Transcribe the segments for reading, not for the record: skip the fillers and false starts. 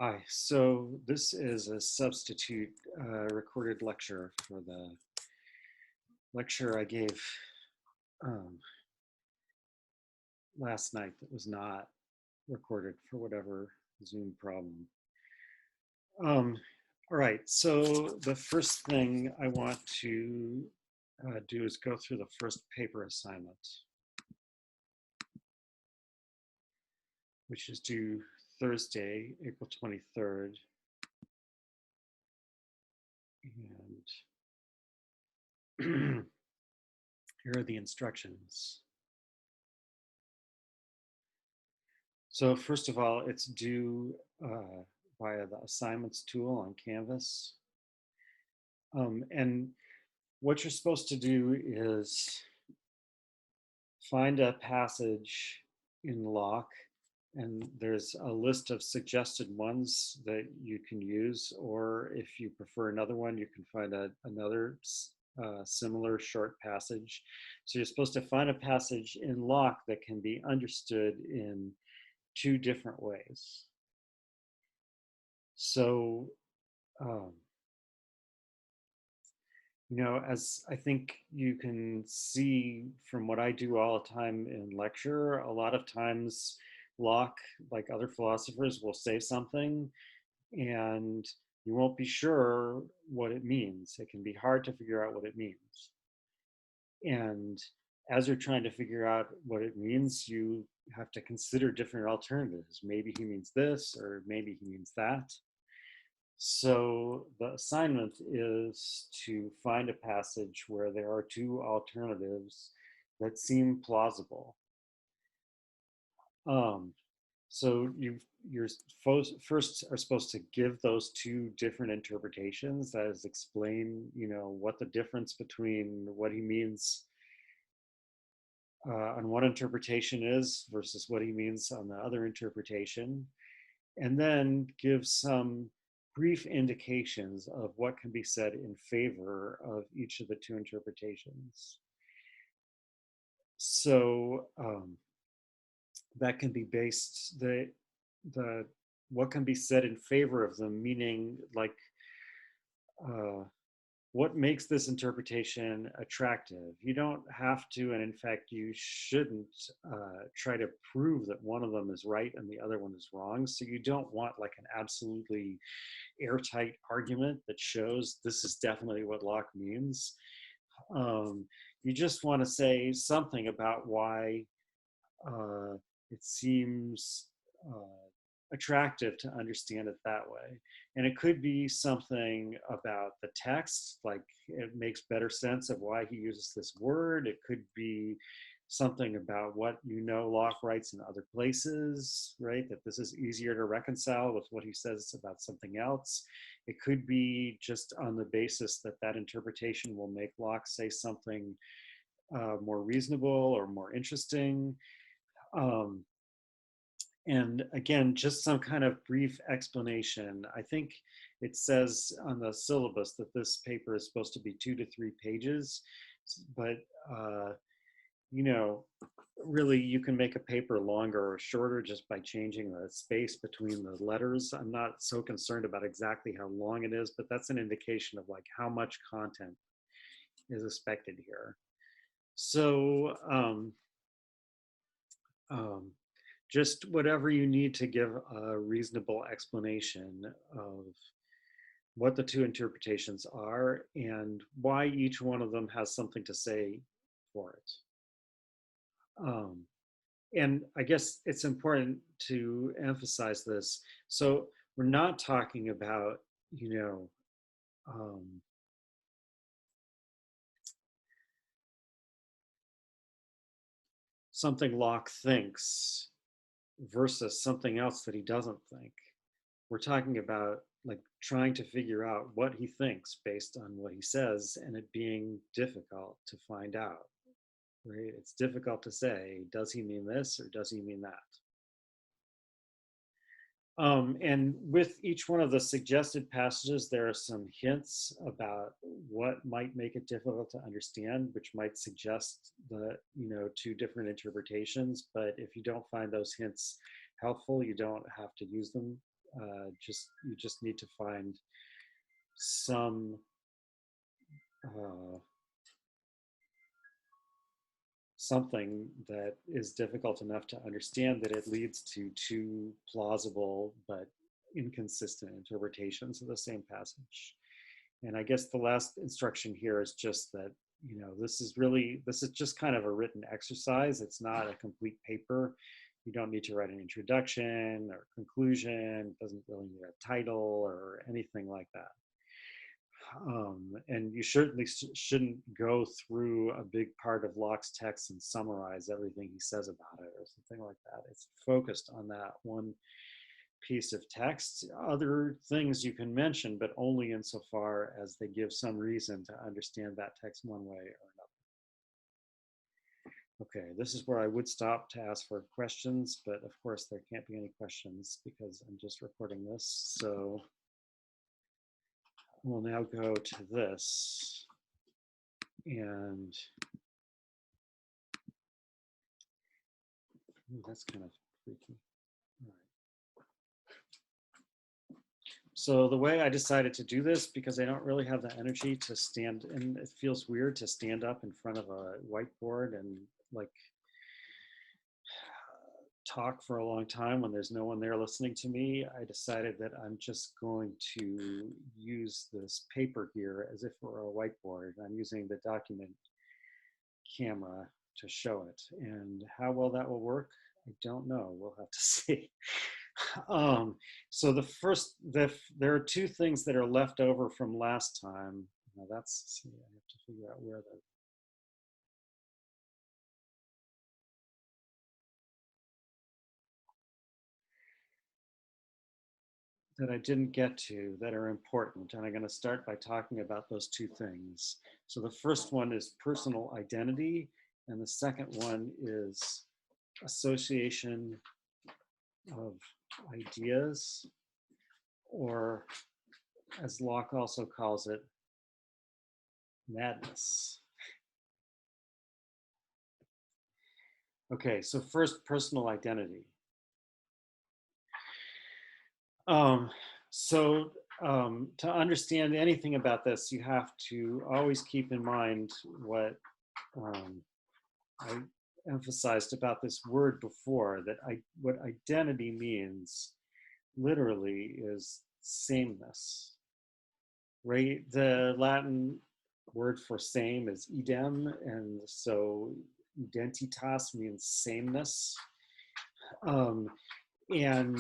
Hi, so this is a substitute recorded lecture for the lecture I gave um, last night that was not recorded for whatever Zoom problem. Um, all right, so the first thing I want to do is go through the first paper assignment, which is due Thursday, April 23rd. And here are the instructions. So first of all, it's due via the assignments tool on Canvas. And what you're supposed to do is find a passage in Locke, and there's a list of suggested ones that you can use, or if you prefer another one, you can find another similar short passage. So you're supposed to find a passage in Locke that can be understood in two different ways. So, um, as I think you can see from what I do all the time in lecture, a lot of times Locke, like other philosophers, will say something and you won't be sure what it means. It can be hard to figure out what it means. And as you're trying to figure out what it means, you have to consider different alternatives. Maybe he means this, or maybe he means that. So the assignment is to find a passage where there are two alternatives that seem plausible. So you're first are supposed to give those two different interpretations. That is, explain, what the difference between what he means on one interpretation is versus what he means on the other interpretation, and then give some brief indications of what can be said in favor of each of the two interpretations. So that can be based, the what can be said in favor of them, meaning like what makes this interpretation attractive. You don't have to, and in fact you shouldn't try to prove that one of them is right and the other one is wrong. So you don't want like an absolutely airtight argument that shows this is definitely what Locke means. You just want to say something about why it seems attractive to understand it that way. And it could be something about the text, like it makes better sense of why he uses this word. It could be something about what Locke writes in other places, right? That this is easier to reconcile with what he says about something else. It could be just on the basis that that interpretation will make Locke say something more reasonable or more interesting. And again, just some kind of brief explanation. I think it says on the syllabus that this paper is supposed to be 2 to 3 pages, but really you can make a paper longer or shorter just by changing the space between the letters. I'm not so concerned about exactly how long it is, but that's an indication of like how much content is expected here. So just whatever you need to give a reasonable explanation of what the two interpretations are and why each one of them has something to say for it. And I guess it's important to emphasize this. So we're not talking about, something Locke thinks versus something else that he doesn't think. We're talking about like trying to figure out what he thinks based on what he says, and it being difficult to find out, right? It's difficult to say, does he mean this or does he mean that? And with each one of the suggested passages, there are some hints about what might make it difficult to understand, which might suggest the, two different interpretations. But if you don't find those hints helpful, you don't have to use them. You just need to find some something that is difficult enough to understand that it leads to two plausible but inconsistent interpretations of the same passage. And I guess the last instruction here is just that, this is just kind of a written exercise. It's not a complete paper. You don't need to write an introduction or conclusion. It doesn't really need a title or anything like that. And you certainly shouldn't go through a big part of Locke's text and summarize everything he says about it or something like that. It's focused on that one piece of text. Other things you can mention, but only insofar as they give some reason to understand that text one way or another. Okay, this is where I would stop to ask for questions, but of course there can't be any questions because I'm just recording this. So we'll now go to this, and that's kind of freaky. All right. So the way I decided to do this, because I don't really have the energy to stand, and it feels weird to stand up in front of a whiteboard and like talk for a long time when there's no one there listening to me, I decided that I'm just going to use this paper here as if it were a whiteboard. I'm using the document camera to show it. And how well that will work, I don't know. We'll have to see. So there are two things that are left over from last time. Now I have to figure out where the that I didn't get to that are important. And I'm going to start by talking about those two things. So the first one is personal identity, and the second one is association of ideas, or as Locke also calls it, madness. Okay, so first, personal identity. To understand anything about this, you have to always keep in mind what I emphasized about this word before, that what identity means literally is sameness, right? The Latin word for same is idem, and so identitas means sameness. And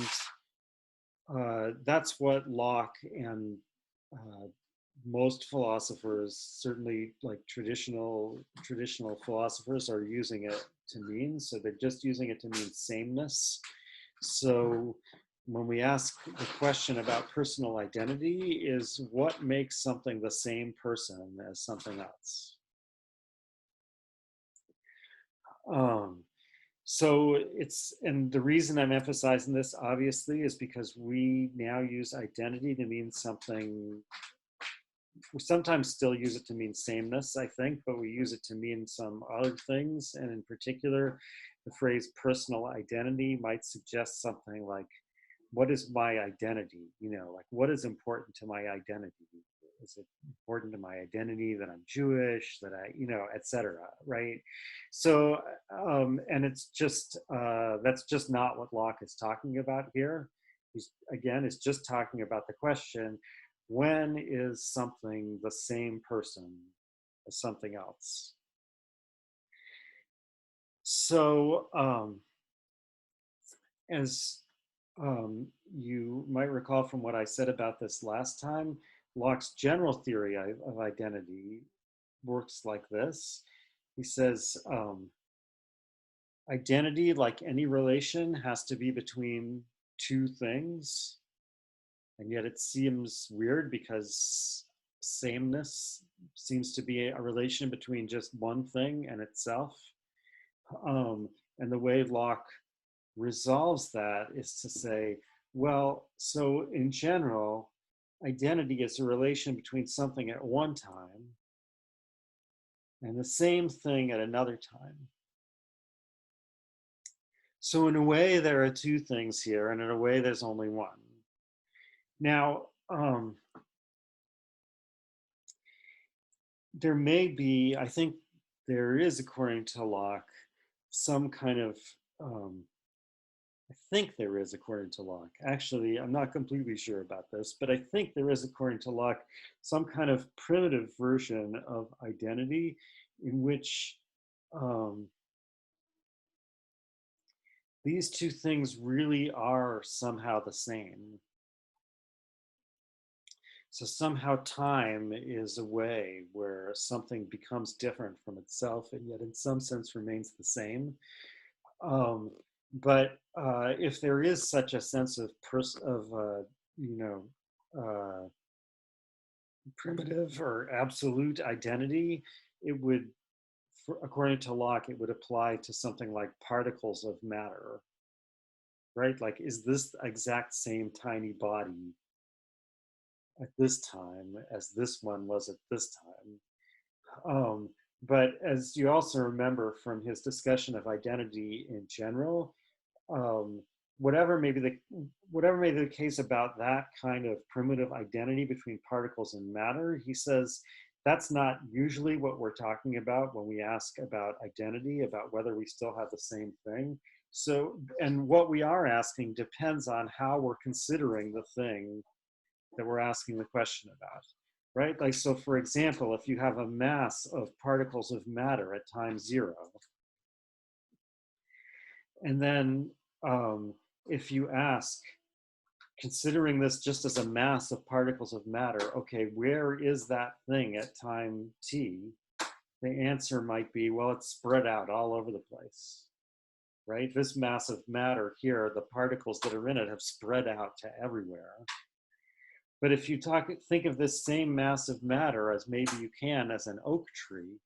that's what Locke and most philosophers, certainly like traditional philosophers, are using it to mean. So they're just using it to mean sameness. So when we ask the question about personal identity, is what makes something the same person as something else? So and the reason I'm emphasizing this, obviously, is because we now use identity to mean something. We sometimes still use it to mean sameness, I think, but we use it to mean some other things. And in particular, the phrase personal identity might suggest something like, what is my identity? Like, what is important to my identity? Is it important to my identity that I'm Jewish, that I, et cetera, right? So, and it's just, that's just not what Locke is talking about here. It's just talking about the question, when is something the same person as something else? So, as you might recall from what I said about this last time, Locke's general theory of identity works like this. He says, identity, like any relation, has to be between two things. And yet it seems weird because sameness seems to be a relation between just one thing and itself. And the way Locke resolves that is to say, well, so in general, identity is a relation between something at one time and the same thing at another time. So in a way, there are two things here, and in a way, there's only one. Now, there may be, I think there is, according to Locke, some kind of, um, I think there is, according to Locke. Actually, I'm not completely sure about this, but I think there is, according to Locke, some kind of primitive version of identity in which um, these two things really are somehow the same. So somehow time is a way where something becomes different from itself and yet in some sense remains the same. Um, but if there is such a sense of you know primitive or absolute identity, it would, according to Locke, it would apply to something like particles of matter, right? Like, is this exact same tiny body at this time as this one was at this time? But as you also remember from his discussion of identity in general, um, whatever may be the case about that kind of primitive identity between particles and matter, he says that's not usually what we're talking about when we ask about identity, about whether we still have the same thing. So, and what we are asking depends on how we're considering the thing that we're asking the question about, right? Like, so for example, if you have a mass of particles of matter at time 0, and then if you ask, considering this just as a mass of particles of matter, okay, where is that thing at time t? The answer might be, well, it's spread out all over the place, right? This mass of matter here, the particles that are in it have spread out to everywhere. But if you think of this same mass of matter as maybe you can as an oak tree,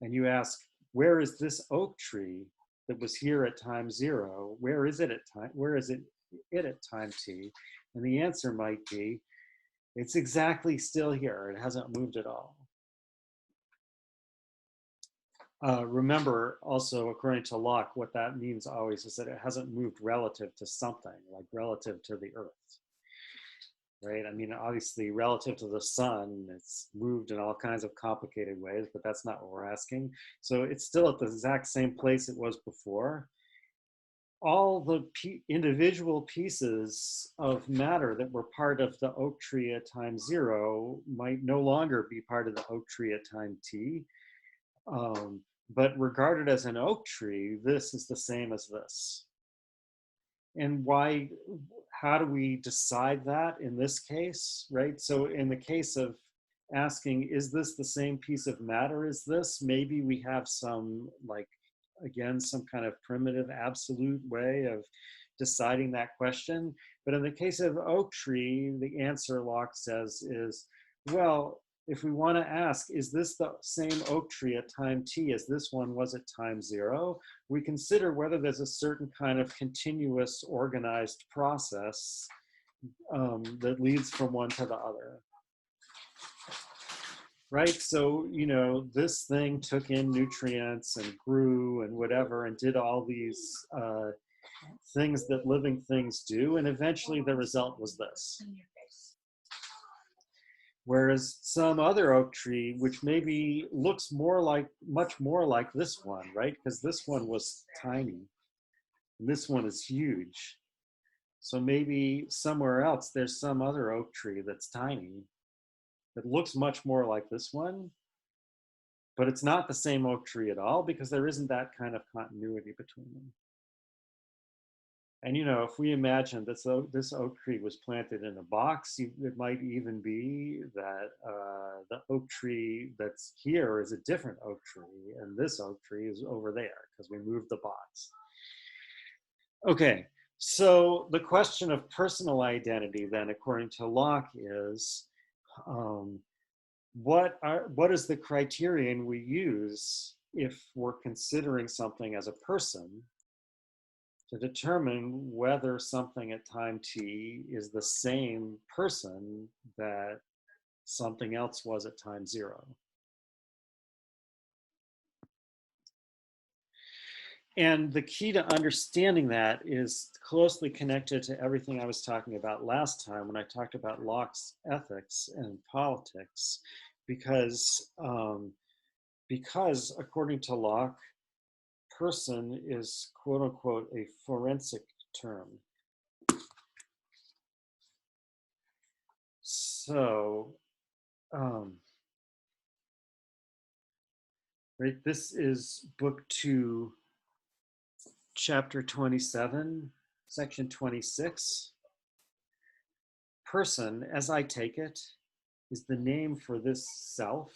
and you ask, where is this oak tree that was here at time 0? Where is it at time t? And the answer might be, it's exactly still here. It hasn't moved at all. Remember also, according to Locke, what that means always is that it hasn't moved relative to something, like relative to the Earth. Right? I mean, obviously, relative to the sun, it's moved in all kinds of complicated ways, but that's not what we're asking. So it's still at the exact same place it was before. All the individual pieces of matter that were part of the oak tree at time 0 might no longer be part of the oak tree at time t. But regarded as an oak tree, this is the same as this. And why, how do we decide that in this case, right? So in the case of asking, is this the same piece of matter as this? Maybe we have some, like, again, some kind of primitive absolute way of deciding that question. But in the case of oak tree, the answer, Locke says, is, well, if we want to ask, is this the same oak tree at time t as this one was at time 0? We consider whether there's a certain kind of continuous organized process that leads from one to the other. Right? So, this thing took in nutrients and grew and whatever and did all these things that living things do. And eventually the result was this. Whereas some other oak tree, which maybe looks much more like this one, right? Because this one was tiny and this one is huge. So maybe somewhere else there's some other oak tree that's tiny that looks much more like this one, but it's not the same oak tree at all because there isn't that kind of continuity between them. And if we imagine this oak tree was planted in a box, it might even be that the oak tree that's here is a different oak tree, and this oak tree is over there because we moved the box. Okay, so the question of personal identity then, according to Locke, is what is the criterion we use if we're considering something as a person to determine whether something at time t is the same person that something else was at time 0. And the key to understanding that is closely connected to everything I was talking about last time when I talked about Locke's ethics and politics, because because according to Locke, person is quote unquote a forensic term. So, um, right, this is book 2, chapter 27, section 26. Person, as I take it, is the name for this self.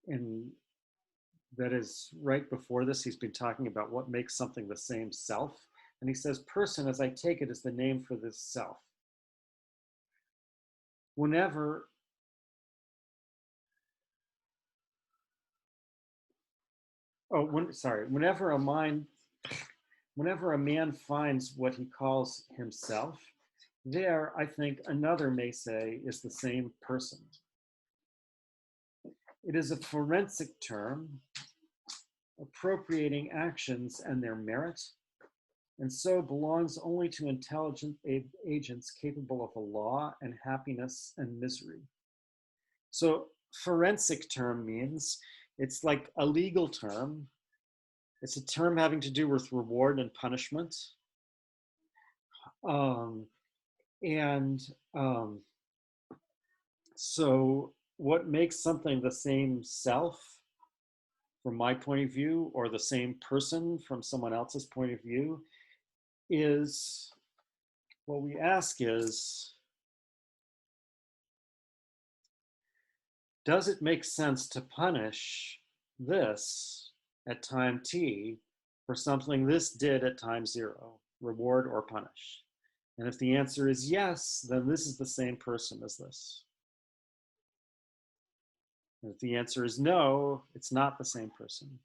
And that is right before this, he's been talking about what makes something the same self. And he says, person, as I take it, is the name for this self. Whenever whenever a man finds what he calls himself, there, I think, another may say is the same person. It is a forensic term appropriating actions and their merit, and so belongs only to intelligent agents capable of a law and happiness and misery. So forensic term means it's like a legal term. It's a term having to do with reward and punishment. Um, and so what makes something the same self from my point of view, or the same person from someone else's point of view, is what we ask is, does it make sense to punish this at time t for something this did at time 0, reward or punish? And if the answer is yes, then this is the same person as this. And if the answer is no, it's not the same person.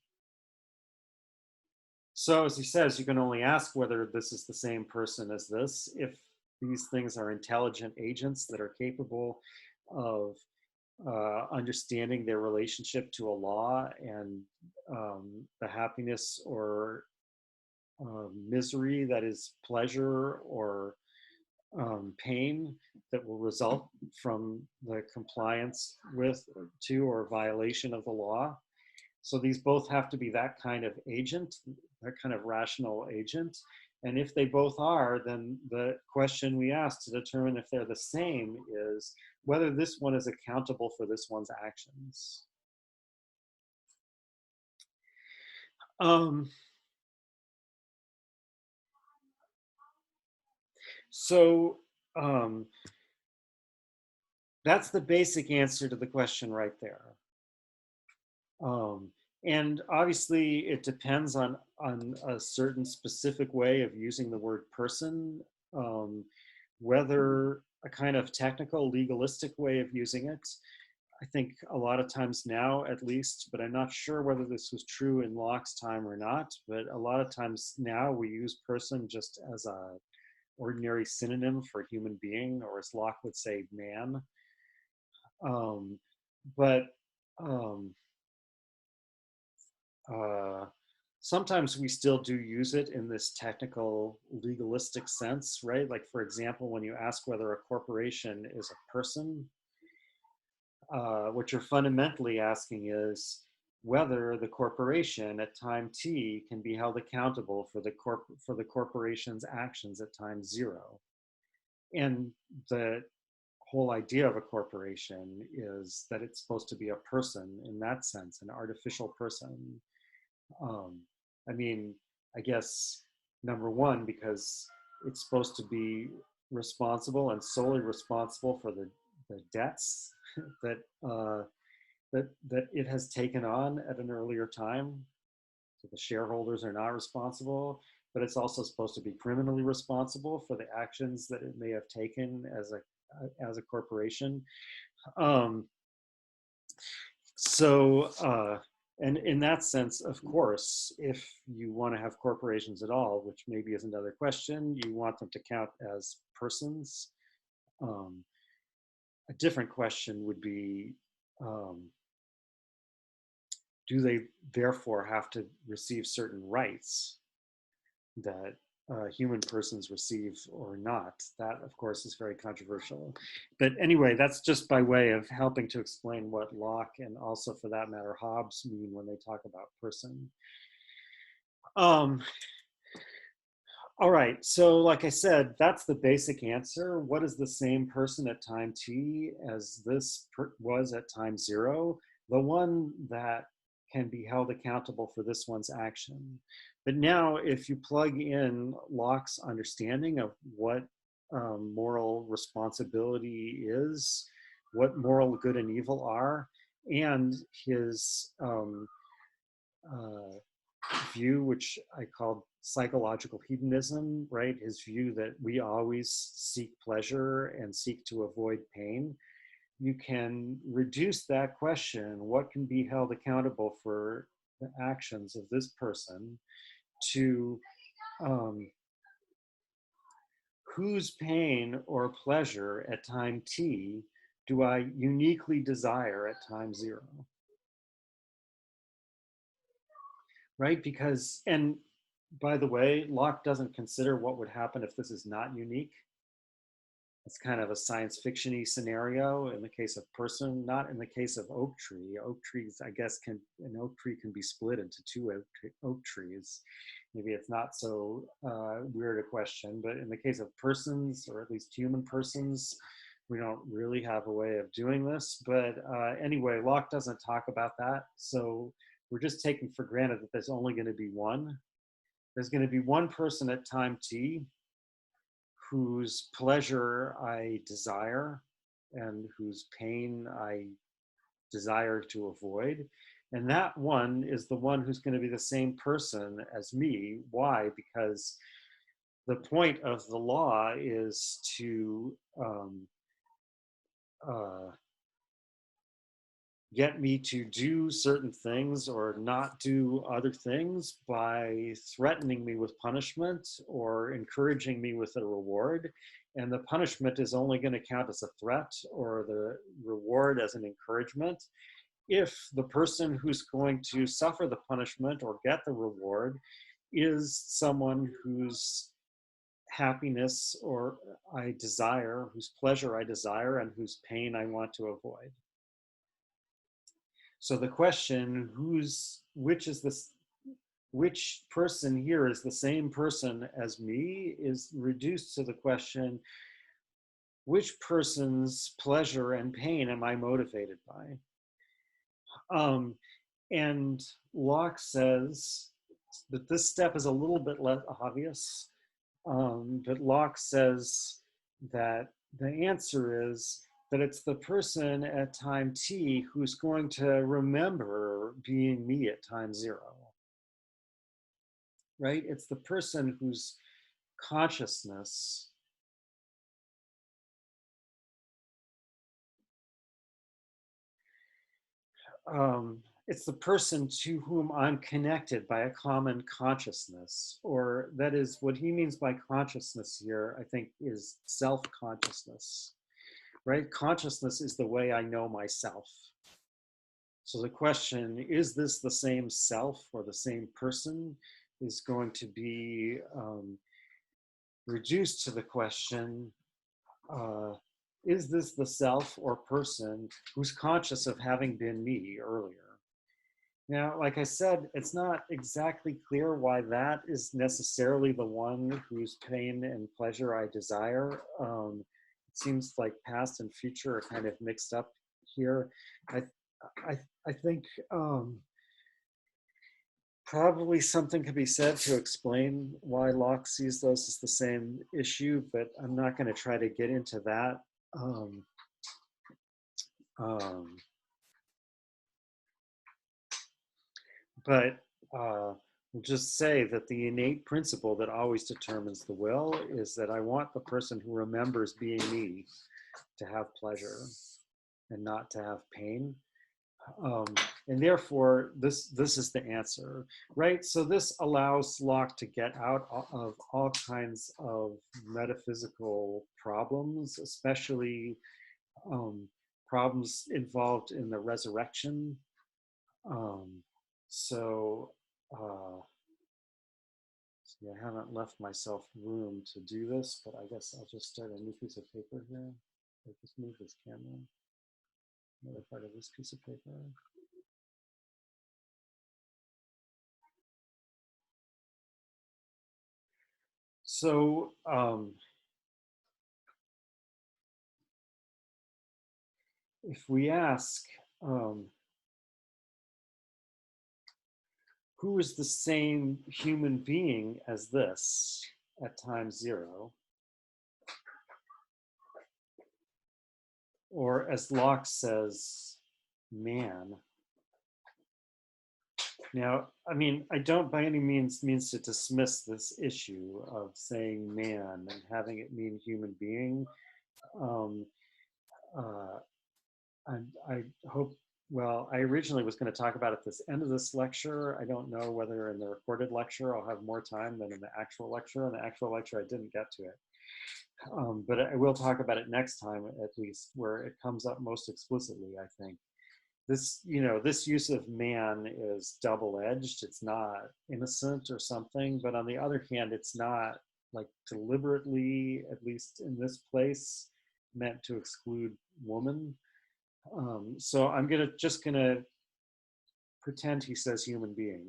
So as he says, you can only ask whether this is the same person as this if these things are intelligent agents that are capable of understanding their relationship to a law and the happiness or misery that is pleasure or pain that will result from the compliance with to or violation of the law. So these both have to be that kind of agent, that kind of rational agent. And if they both are, then the question we ask to determine if they're the same is whether this one is accountable for this one's actions. Um, so um, that's the basic answer to the question right there. Um, and obviously it depends on a certain specific way of using the word person, whether a kind of technical legalistic way of using it. I think a lot of times now, at least, but I'm not sure whether this was true in Locke's time or not, but a lot of times now we use person just as a ordinary synonym for human being, or as Locke would say, man. Um, but um, uh, sometimes we still do use it in this technical legalistic sense, right? Like, for example, when you ask whether a corporation is a person, what you're fundamentally asking is whether the corporation at time t can be held accountable for the corporation's actions at time 0. And the whole idea of a corporation is that it's supposed to be a person in that sense, an artificial person. Um, I mean, I guess number one, because it's supposed to be responsible and solely responsible for the debts that that it has taken on at an earlier time. So the shareholders are not responsible, but it's also supposed to be criminally responsible for the actions that it may have taken as a corporation. Um, so and in that sense, of course, if you want to have corporations at all, which maybe is another question, you want them to count as persons. Um, a different question would be, um, do they therefore have to receive certain rights that human persons receive or not? That, of course, is very controversial. But anyway, that's just by way of helping to explain what Locke and also, for that matter, Hobbes mean when they talk about person. Um, all right, so like I said, that's the basic answer. What is the same person at time t as this was at time 0? The one that can be held accountable for this one's action. But now, if you plug in Locke's understanding of what moral responsibility is, what moral good and evil are, and his uh, view, which I called psychological hedonism, right? His view that we always seek pleasure and seek to avoid pain. You can reduce that question, what can be held accountable for the actions of this person, to whose pain or pleasure at time t do I uniquely desire at time 0? Right? Because, and by the way, Locke doesn't consider what would happen if this is not unique. It's kind of a science fiction-y scenario in the case of person, not in the case of oak tree. Oak trees, I guess, an oak tree can be split into two oak trees. Maybe it's not so weird a question, but in the case of persons, or at least human persons, we don't really have a way of doing this. But anyway, Locke doesn't talk about that. So we're just taking for granted that there's only going to be one. There's going to be one person at time t whose pleasure I desire and whose pain I desire to avoid. And that one is the one who's going to be the same person as me. Why? Because the point of the law is to get me to do certain things or not do other things by threatening me with punishment or encouraging me with a reward. And the punishment is only going to count as a threat, or the reward as an encouragement, if the person who's going to suffer the punishment or get the reward is someone whose happiness or I desire, whose pleasure I desire, and whose pain I want to avoid. So the question, which person here is the same person as me, is reduced to the question, which person's pleasure and pain am I motivated by? And Locke says that this step is a little bit less obvious, but Locke says that the answer is that it's the person at time t who's going to remember being me at time 0, right? It's the person whose consciousness it's the person to whom I'm connected by a common consciousness, or that is what he means by consciousness here, I think, is self-consciousness, right? Consciousness is the way I know myself. So the question, is this the same self or the same person, is going to be reduced to the question, is this the self or person who's conscious of having been me earlier? Now, like I said, it's not exactly clear why that is necessarily the one whose pain and pleasure I desire. It seems like past and future are kind of mixed up here. I think probably something could be said to explain why Locke sees those as the same issue, but I'm not going to try to get into that. But we'll just say that the innate principle that always determines the will is that I want the person who remembers being me to have pleasure and not to have pain. And therefore, this is the answer, right? So this allows Locke to get out of all kinds of metaphysical problems, especially problems involved in the resurrection. So, see, I haven't left myself room to do this, but I guess I'll just start a new piece of paper here. I'll just move this camera, another part of this piece of paper. So, if we ask, who is the same human being as this at time 0? Or as Locke says, man. Now, I mean, I don't by any means to dismiss this issue of saying man and having it mean human being. Um, uh, and I hope, well, I originally was going to talk about it at this end of this lecture. I don't know whether in the recorded lecture I'll have more time than in the actual lecture. In the actual lecture, I didn't get to it. But I will talk about it next time, at least, where it comes up most explicitly, I think. This, this use of man is double-edged. It's not innocent or something, but on the other hand, it's not like deliberately, at least in this place, meant to exclude woman. So I'm just gonna pretend he says human being,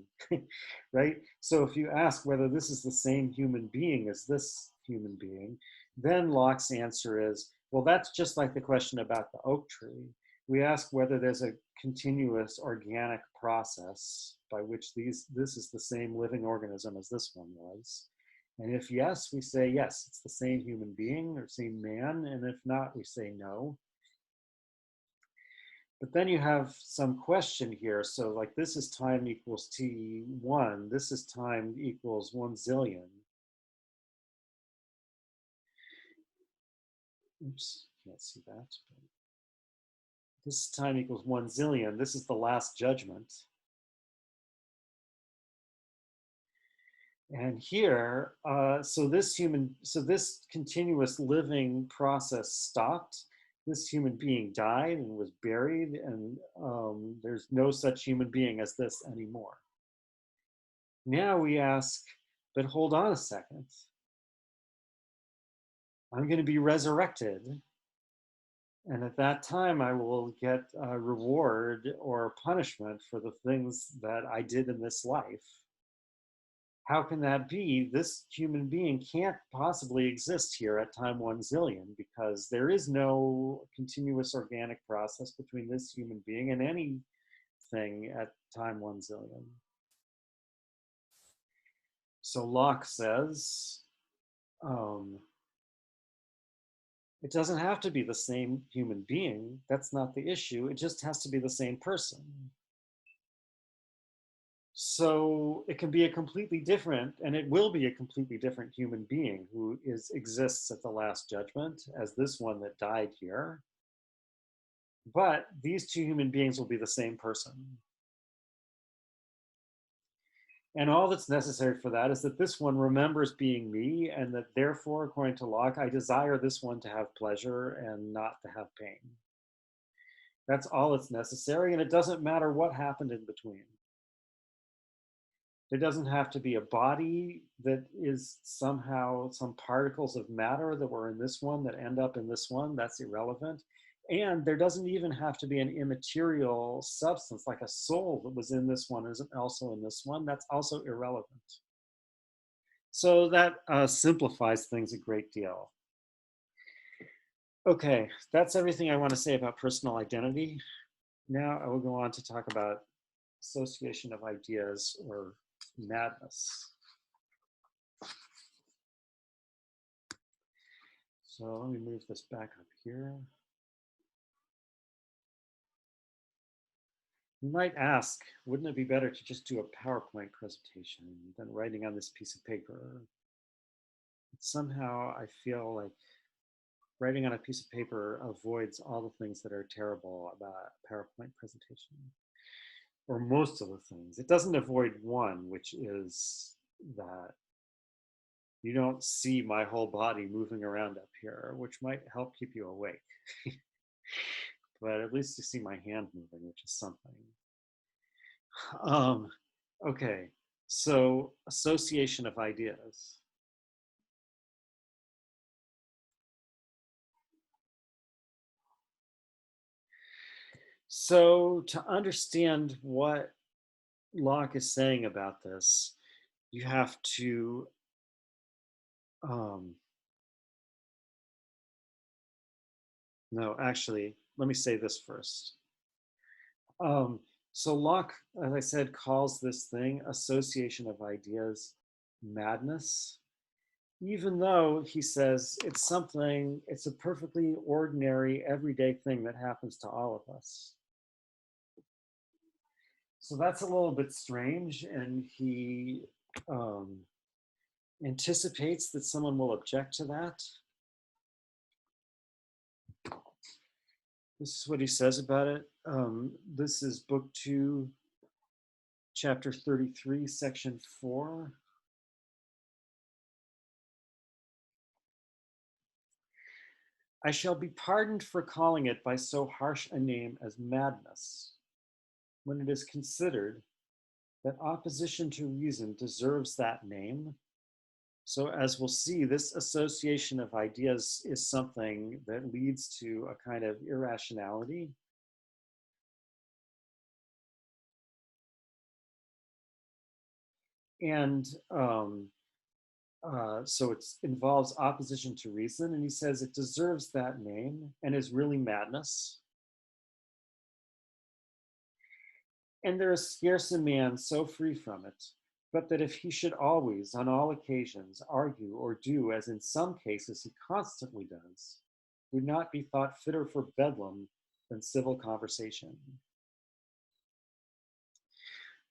right? So if you ask whether this is the same human being as this human being, then Locke's answer is, well, that's just like the question about the oak tree. We ask whether there's a continuous organic process by which this is the same living organism as this one was. And if yes, we say yes, it's the same human being or same man. And if not, we say no. But then you have some question here. So like this is time equals t1. This is time equals 1 zillion. Oops, can't see that. This time equals 1 zillion. This is the last judgment. And here, so this continuous living process stopped. This human being died and was buried, and there's no such human being as this anymore. Now we ask, but hold on a second. I'm going to be resurrected. And at that time, I will get a reward or punishment for the things that I did in this life. How can that be? This human being can't possibly exist here at time 1 zillion because there is no continuous organic process between this human being and anything at time 1 zillion. So Locke says, it doesn't have to be the same human being. That's not the issue. It just has to be the same person. So it can be a completely different, and it will be a completely different human being who exists at the last judgment as this one that died here. But these two human beings will be the same person. And all that's necessary for that is that this one remembers being me, and that therefore, according to Locke, I desire this one to have pleasure and not to have pain. That's all that's necessary, and it doesn't matter what happened in between. There doesn't have to be a body that is somehow some particles of matter that were in this one that end up in this one. That's irrelevant. And there doesn't even have to be an immaterial substance like a soul that was in this one isn't also in this one. That's also irrelevant. So that simplifies things a great deal. Okay, that's everything I want to say about personal identity. Now I will go on to talk about association of ideas or madness. So let me move this back up here. You might ask, wouldn't it be better to just do a PowerPoint presentation than writing on this piece of paper? But somehow I feel like writing on a piece of paper avoids all the things that are terrible about a PowerPoint presentation, or most of the things. It doesn't avoid one, which is that you don't see my whole body moving around up here, which might help keep you awake. But at least you see my hand moving, which is something. Um, okay, so association of ideas. So to understand what Locke is saying about this, you have to um, no, actually, let me say this first. Um, so Locke, as I said, calls this thing association of ideas madness, even though he says it's something, it's a perfectly ordinary, everyday thing that happens to all of us. So that's a little bit strange, and he um, anticipates that someone will object to that. This is what he says about it. This is book 2, chapter 33, section 4. I shall be pardoned for calling it by so harsh a name as madness, when it is considered that opposition to reason deserves that name. So, as we'll see, this association of ideas is something that leads to a kind of irrationality. And so it involves opposition to reason. And he says it deserves that name and is really madness. And there is scarce a man so free from it, but that if he should always, on all occasions, argue or do as in some cases he constantly does, would not be thought fitter for bedlam than civil conversation.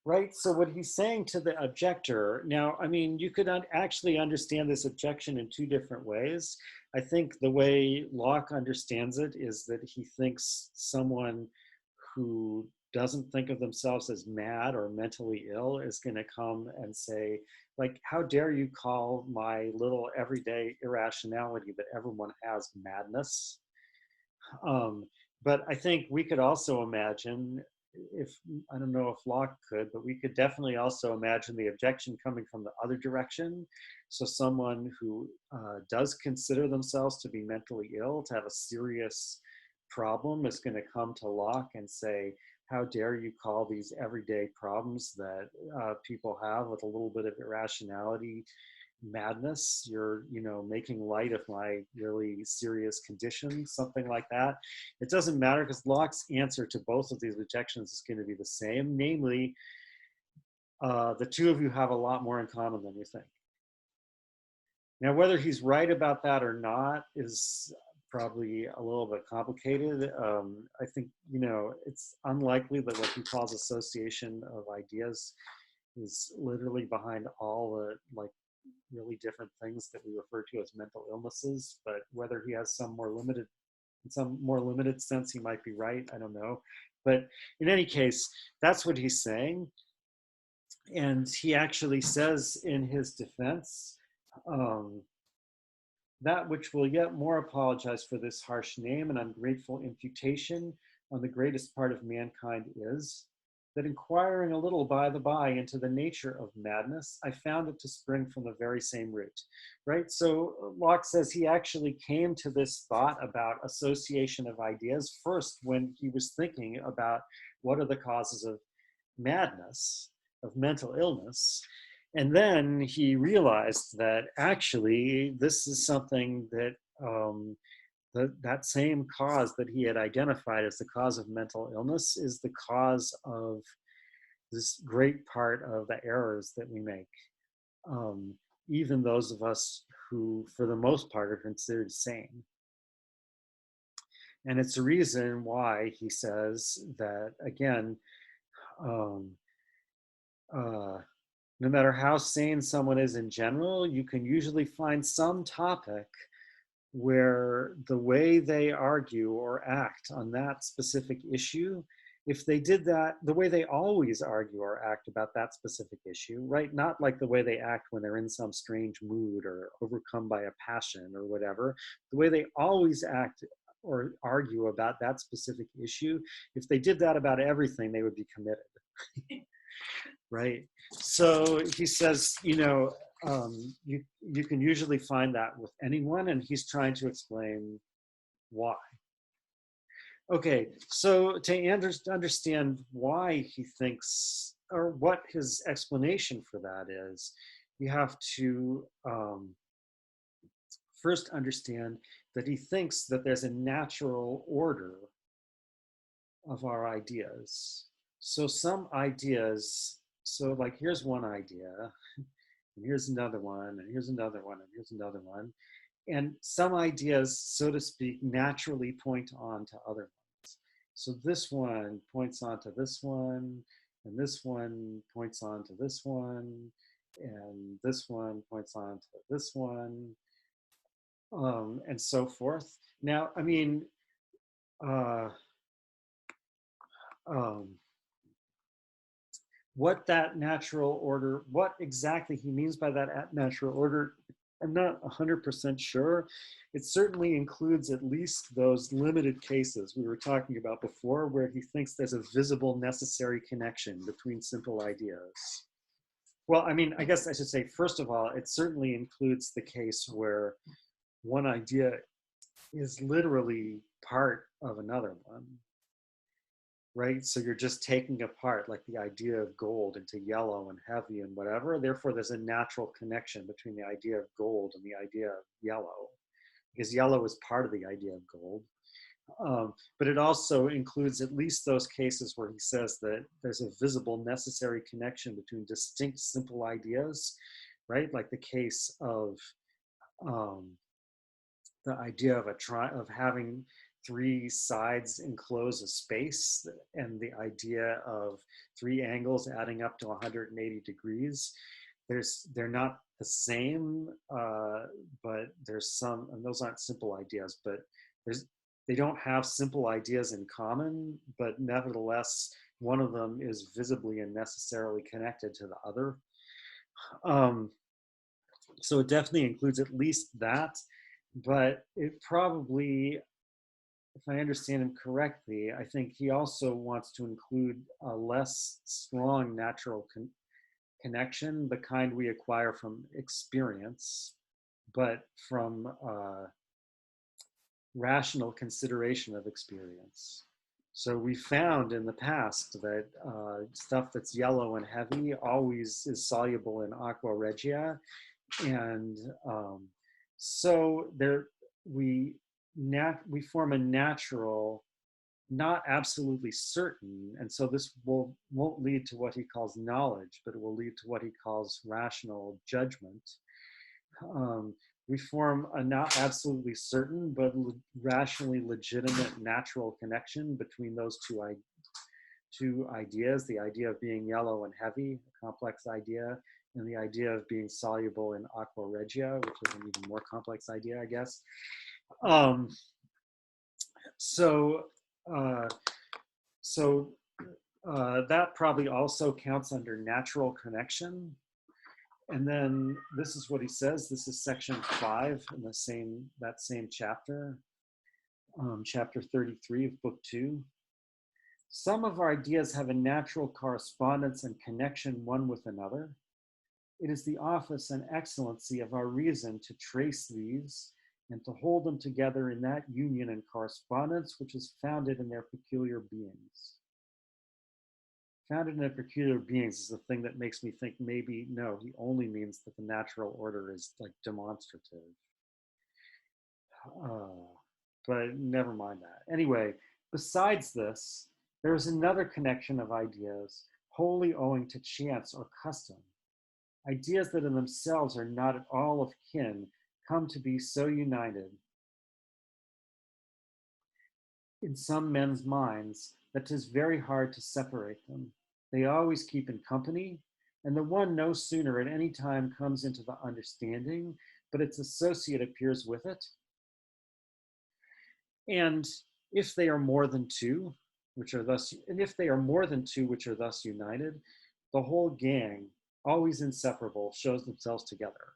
Right? So, what he's saying to the objector now, I mean, you could actually understand this objection in two different ways. I think the way Locke understands it is that he thinks someone who doesn't think of themselves as mad or mentally ill is going to come and say, like, how dare you call my little everyday irrationality that everyone has madness? Um, but I think we could also imagine, if I don't know if Locke could, but we could definitely also imagine the objection coming from the other direction. So someone who does consider themselves to be mentally ill, to have a serious problem, is going to come to Locke and say, how dare you call these everyday problems that people have with a little bit of irrationality madness? You're, making light of my really serious condition, something like that. It doesn't matter, because Locke's answer to both of these objections is going to be the same, namely, the two of you have a lot more in common than you think. Now, whether he's right about that or not is probably a little bit complicated. I think, it's unlikely that what he calls association of ideas is literally behind all the, like, really different things that we refer to as mental illnesses. But whether he has in some more limited sense, he might be right. I don't know. But in any case, that's what he's saying. And he actually says in his defense, um, that which will yet more apologize for this harsh name and ungrateful imputation on the greatest part of mankind is, that inquiring a little by the by into the nature of madness, I found it to spring from the very same root, right? So Locke says he actually came to this thought about association of ideas first when he was thinking about what are the causes of madness, of mental illness. And then he realized that actually this is something that that same cause that he had identified as the cause of mental illness is the cause of this great part of the errors that we make. Um, Even those of us who, for the most part, are considered sane. And it's a reason why he says that, again, um, uh, no matter how sane someone is in general, you can usually find some topic where the way they argue or act on that specific issue, if they did that the way they always argue or act about that specific issue, right? Not like the way they act when they're in some strange mood or overcome by a passion or whatever, the way they always act or argue about that specific issue, if they did that about everything, they would be committed. right? So he says, you can usually find that with anyone, and he's trying to explain why. Okay, so to understand why he thinks, or what his explanation for that is, you have to first understand that he thinks that there's a natural order of our ideas. So some ideas, so like here's one idea, and here's another one, and here's another one, and here's another one. And some ideas, so to speak, naturally point on to other ones. So this one points on to this one, and this one points on to this one, and this one points on to this one, and so forth. Now, I mean, uh, um, what that natural order, what exactly he means by that natural order, I'm not 100% sure. It certainly includes at least those limited cases we were talking about before, where he thinks there's a visible necessary connection between simple ideas. Well, I mean, I guess I should say, first of all, it certainly includes the case where one idea is literally part of another one, right? So you're just taking apart like the idea of gold into yellow and heavy and whatever. Therefore, there's a natural connection between the idea of gold and the idea of yellow, because yellow is part of the idea of gold. But it also includes at least those cases where he says that there's a visible necessary connection between distinct simple ideas, right? Like the case of the idea of of having three sides enclose a space, and the idea of three angles adding up to 180 degrees. They're not the same, but there's some, and those aren't simple ideas, but they don't have simple ideas in common, but nevertheless, one of them is visibly and necessarily connected to the other. So it definitely includes at least that, but it probably, if I understand him correctly, I think he also wants to include a less strong natural connection, the kind we acquire from experience, but from rational consideration of experience. So we found in the past that stuff that's yellow and heavy always is soluble in aqua regia, and so there we form a natural, not absolutely certain, and so this won't lead to what he calls knowledge, but it will lead to what he calls rational judgment. We form a not absolutely certain but rationally legitimate natural connection between those two ideas, the idea of being yellow and heavy, a complex idea, and the idea of being soluble in aqua regia, which is an even more complex idea, I guess. That probably also counts under natural connection. And then this is what he says. This is section 5 in that same chapter, chapter 33 of book 2. Some of our ideas have a natural correspondence and connection one with another. It is the office and excellency of our reason to trace these and to hold them together in that union and correspondence which is founded in their peculiar beings. Founded in their peculiar beings is the thing that makes me think maybe, no, he only means that the natural order is like demonstrative. But never mind that. Anyway, besides this, there is another connection of ideas wholly owing to chance or custom. Ideas that in themselves are not at all of kin come to be so united in some men's minds that 'tis very hard to separate them. They always keep in company, and the one no sooner at any time comes into the understanding, but its associate appears with it. And if they are more than two, which are thus united, the whole gang, always inseparable, shows themselves together.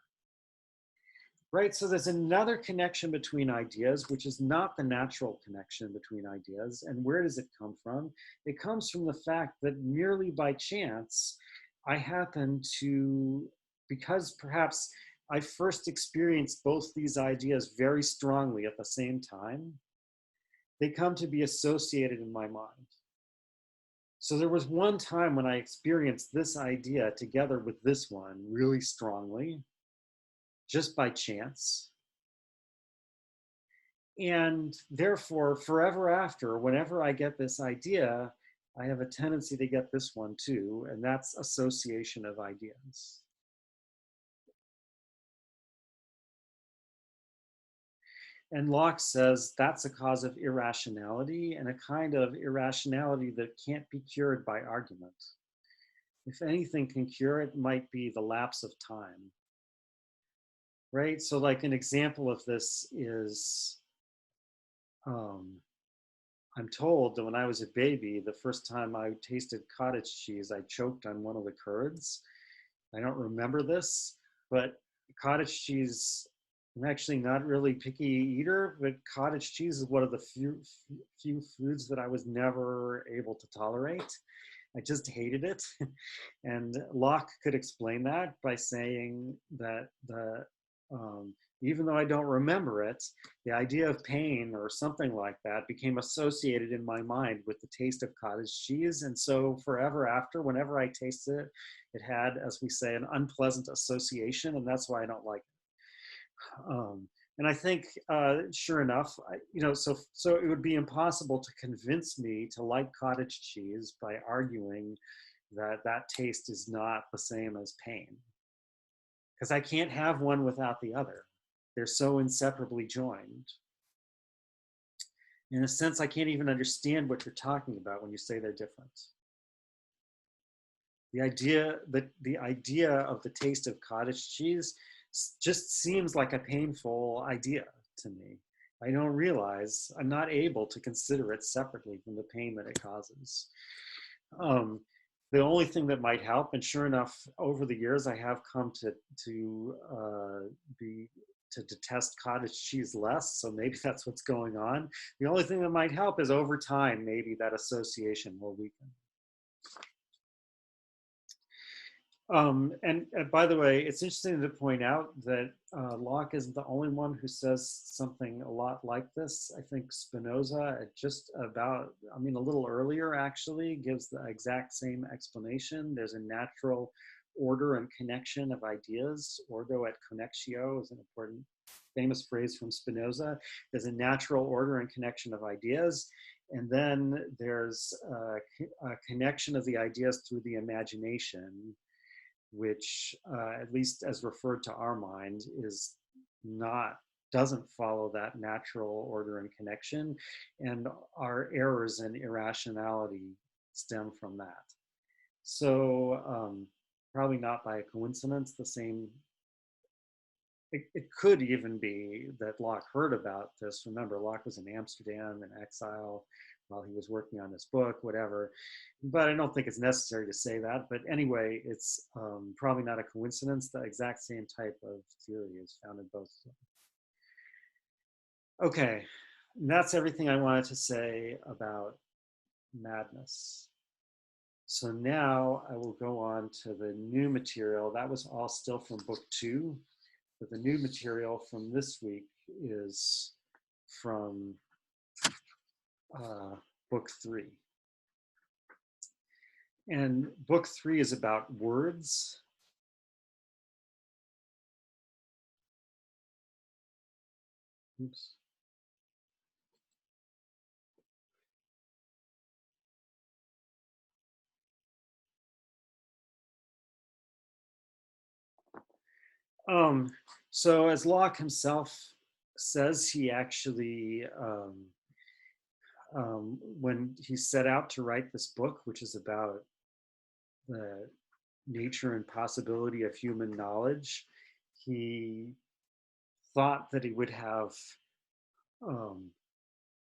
right? So there's another connection between ideas, which is not the natural connection between ideas. And where does it come from? It comes from the fact that merely by chance, I happen to, because perhaps I first experienced both these ideas very strongly at the same time, they come to be associated in my mind. So there was one time when I experienced this idea together with this one really strongly, just by chance. And therefore, forever after, whenever I get this idea, I have a tendency to get this one too, and that's association of ideas. And Locke says that's a cause of irrationality, and a kind of irrationality that can't be cured by argument. If anything can cure it, might be the lapse of time, right? So like an example of this is, um, I'm told that when I was a baby, the first time I tasted cottage cheese, I choked on one of the curds. I don't remember this, but cottage cheese, I'm actually not really picky eater, but cottage cheese is one of the few foods that I was never able to tolerate. I just hated it. And Locke could explain that by saying that even though I don't remember it, the idea of pain or something like that became associated in my mind with the taste of cottage cheese. And so forever after, whenever I tasted it, it had, as we say, an unpleasant association, and that's why I don't like it. And I think, sure enough, so it would be impossible to convince me to like cottage cheese by arguing that that taste is not the same as pain, because I can't have one without the other. They're so inseparably joined. In a sense, I can't even understand what you're talking about when you say they're different. The idea of the taste of cottage cheese just seems like a painful idea to me. I don't realize, I'm not able to consider it separately from the pain that it causes. The only thing that might help, and sure enough, over the years, I have come to detest cottage cheese less, so maybe that's what's going on. The only thing that might help is over time, maybe that association will weaken. And by the way, it's interesting to point out that Locke isn't the only one who says something a lot like this. I think Spinoza, a little earlier actually, gives the exact same explanation. There's a natural order and connection of ideas. Ordo et connectio is an important famous phrase from Spinoza. There's a natural order and connection of ideas. And then there's a connection of the ideas through the imagination, which, at least as referred to our mind, doesn't follow that natural order and connection, and our errors and irrationality stem from that. So probably not by a coincidence, it could even be that Locke heard about this. Remember, Locke was in Amsterdam in exile while he was working on this book, whatever. But I don't think it's necessary to say that. But anyway, it's probably not a coincidence. The exact same type of theory is found in both. Okay, and that's everything I wanted to say about madness. So now I will go on to the new material. That was all still from book 2. But the new material from this week is from book 3. And book 3 is about words. Oops. So as Locke himself says, he actually, when he set out to write this book, which is about the nature and possibility of human knowledge, he thought that he would have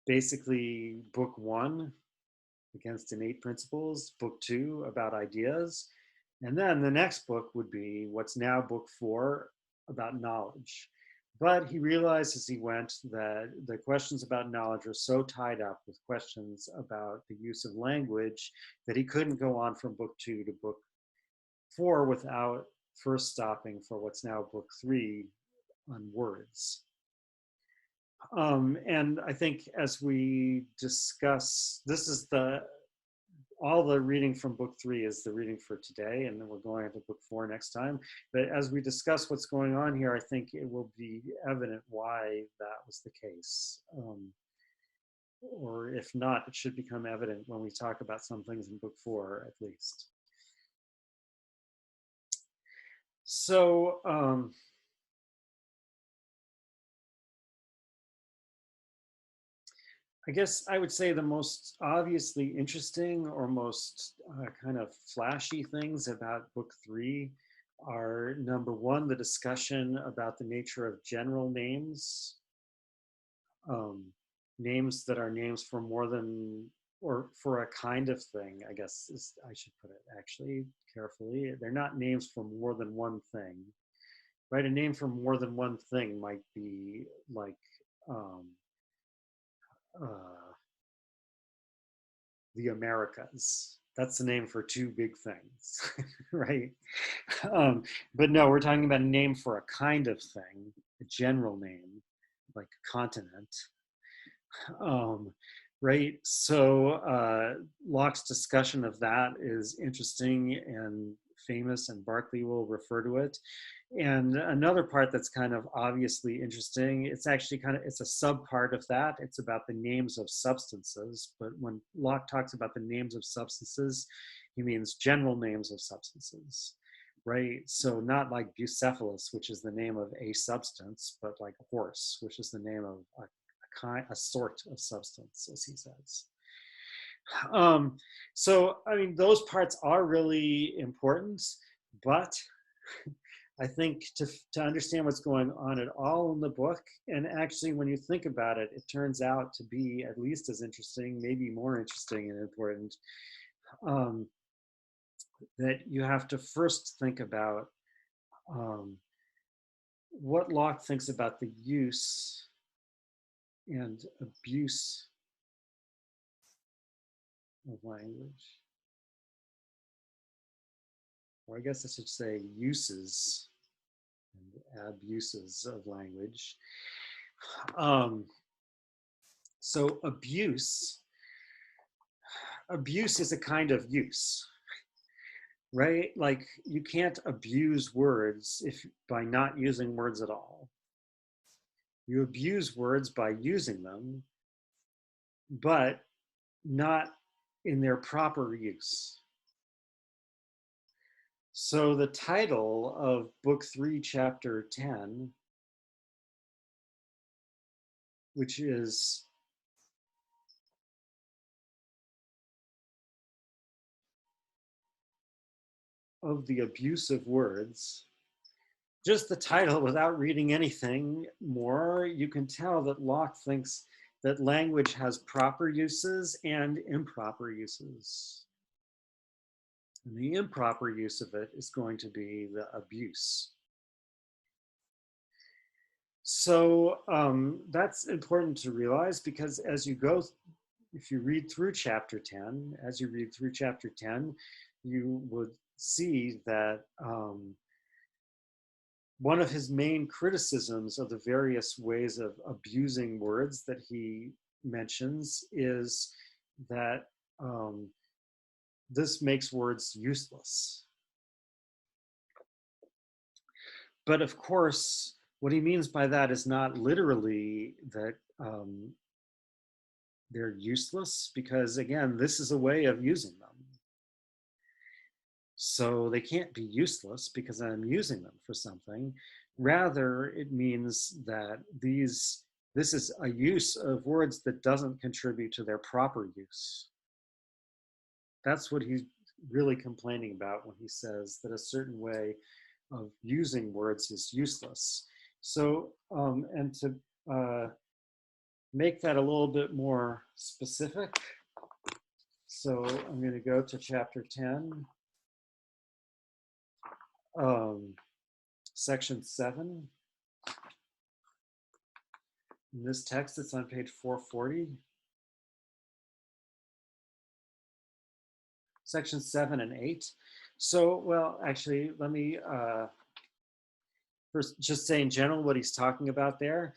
basically book 1, Against Innate Principles, book 2, about ideas, and then the next book would be what's now book 4, about knowledge. But he realized as he went that the questions about knowledge were so tied up with questions about the use of language that he couldn't go on from book 2 to book 4 without first stopping for what's now book 3 on words. And I think as we discuss, this is all the reading from book 3 is the reading for today, and then we're going into book 4 next time. But as we discuss what's going on here, I think it will be evident why that was the case. Or if not, it should become evident when we talk about some things in book 4, at least. So, I guess I would say the most obviously interesting or most kind of flashy things about book 3 are, number one, the discussion about the nature of general names, names that are names for more than, or for a kind of thing, I guess I should put it actually carefully. They're not names for more than one thing, right? A name for more than one thing might be like, the Americas. That's the name for two big things, right? But no, we're talking about a name for a kind of thing, a general name, like continent, right? So Locke's discussion of that is interesting and famous, and Berkeley will refer to it. And another part that's kind of obviously interesting, it's actually it's a sub part of that. It's about the names of substances. But when Locke talks about the names of substances, he means general names of substances, right? So not like Bucephalus, which is the name of a substance, but like horse, which is the name of a sort of substance, as he says. So, I mean, those parts are really important, but I think to understand what's going on at all in the book, and actually when you think about it, it turns out to be at least as interesting, maybe more interesting and important, that you have to first think about what Locke thinks about the use and abuse of language. Or I guess I should say uses and abuses of language. So abuse is a kind of use, right? Like you can't abuse words by not using words at all. You abuse words by using them, but not in their proper use. So the title of book 3, chapter 10, which is of the abuse of words, just the title without reading anything more, you can tell that Locke thinks that language has proper uses and improper uses. And the improper use of it is going to be the abuse. So that's important to realize, because as you go, if you read through chapter 10, you would see that one of his main criticisms of the various ways of abusing words that he mentions is that this makes words useless. But of course, what he means by that is not literally that they're useless, because again, this is a way of using them. So they can't be useless because I'm using them for something. Rather, it means that this is a use of words that doesn't contribute to their proper use. That's what he's really complaining about when he says that a certain way of using words is useless. So, and to make that a little bit more specific, so I'm going to go to chapter 10, section 7. In this text, it's on page 440. Section 7 and 8. So, well, actually, let me first just say in general what he's talking about there.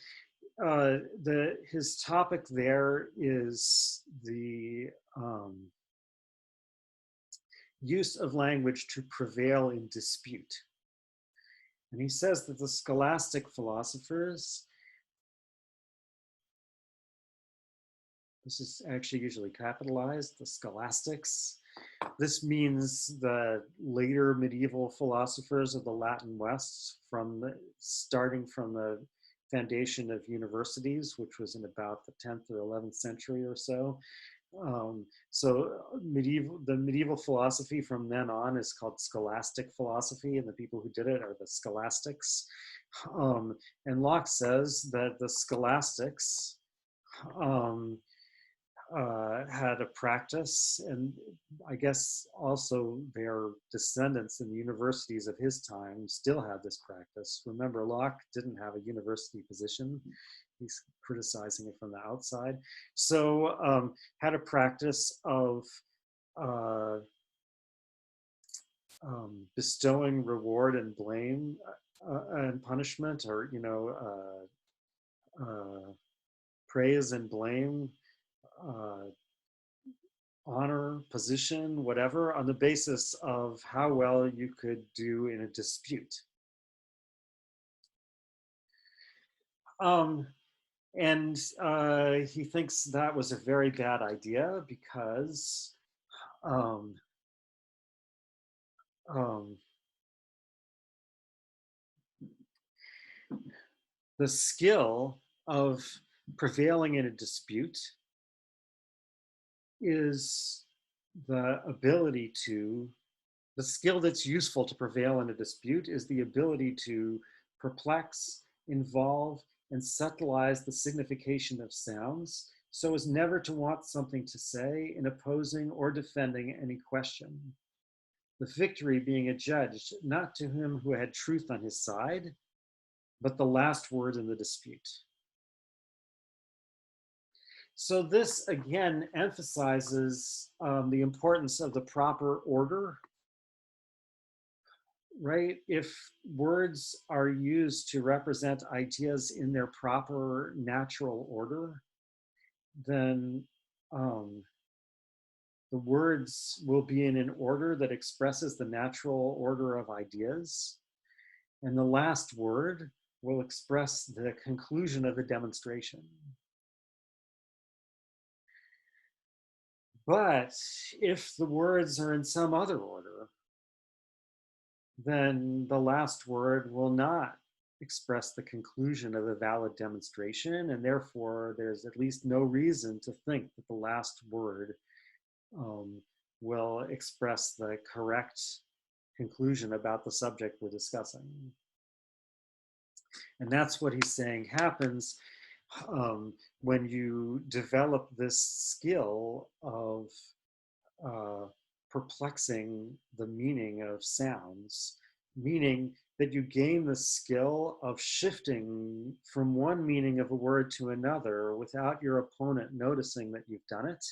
His topic there is the use of language to prevail in dispute. And he says that the scholastic philosophers, this is actually usually capitalized, the scholastics. This means the later medieval philosophers of the Latin West, starting from the foundation of universities, which was in about the 10th or 11th century or so. The medieval philosophy from then on is called scholastic philosophy, and the people who did it are the scholastics. And Locke says that the scholastics had a practice, and I guess also their descendants in the universities of his time still had this practice. Remember, Locke didn't have a university position. He's criticizing it from the outside. So had a practice of bestowing reward and blame and punishment, or praise and blame, honor, position, whatever, on the basis of how well you could do in a dispute. And he thinks that was a very bad idea because the skill of prevailing in a dispute is the skill that's useful to prevail in a dispute is the ability to perplex, involve, and subtleize the signification of sounds so as never to want something to say in opposing or defending any question. The victory being adjudged not to him who had truth on his side, but the last word in the dispute. So this again emphasizes the importance of the proper order, right? If words are used to represent ideas in their proper natural order, then the words will be in an order that expresses the natural order of ideas. And the last word will express the conclusion of the demonstration. But if the words are in some other order, then the last word will not express the conclusion of a valid demonstration, and therefore there's at least no reason to think that the last word will express the correct conclusion about the subject we're discussing. And that's what he's saying happens when you develop this skill of perplexing the meaning of sounds, meaning that you gain the skill of shifting from one meaning of a word to another without your opponent noticing that you've done it.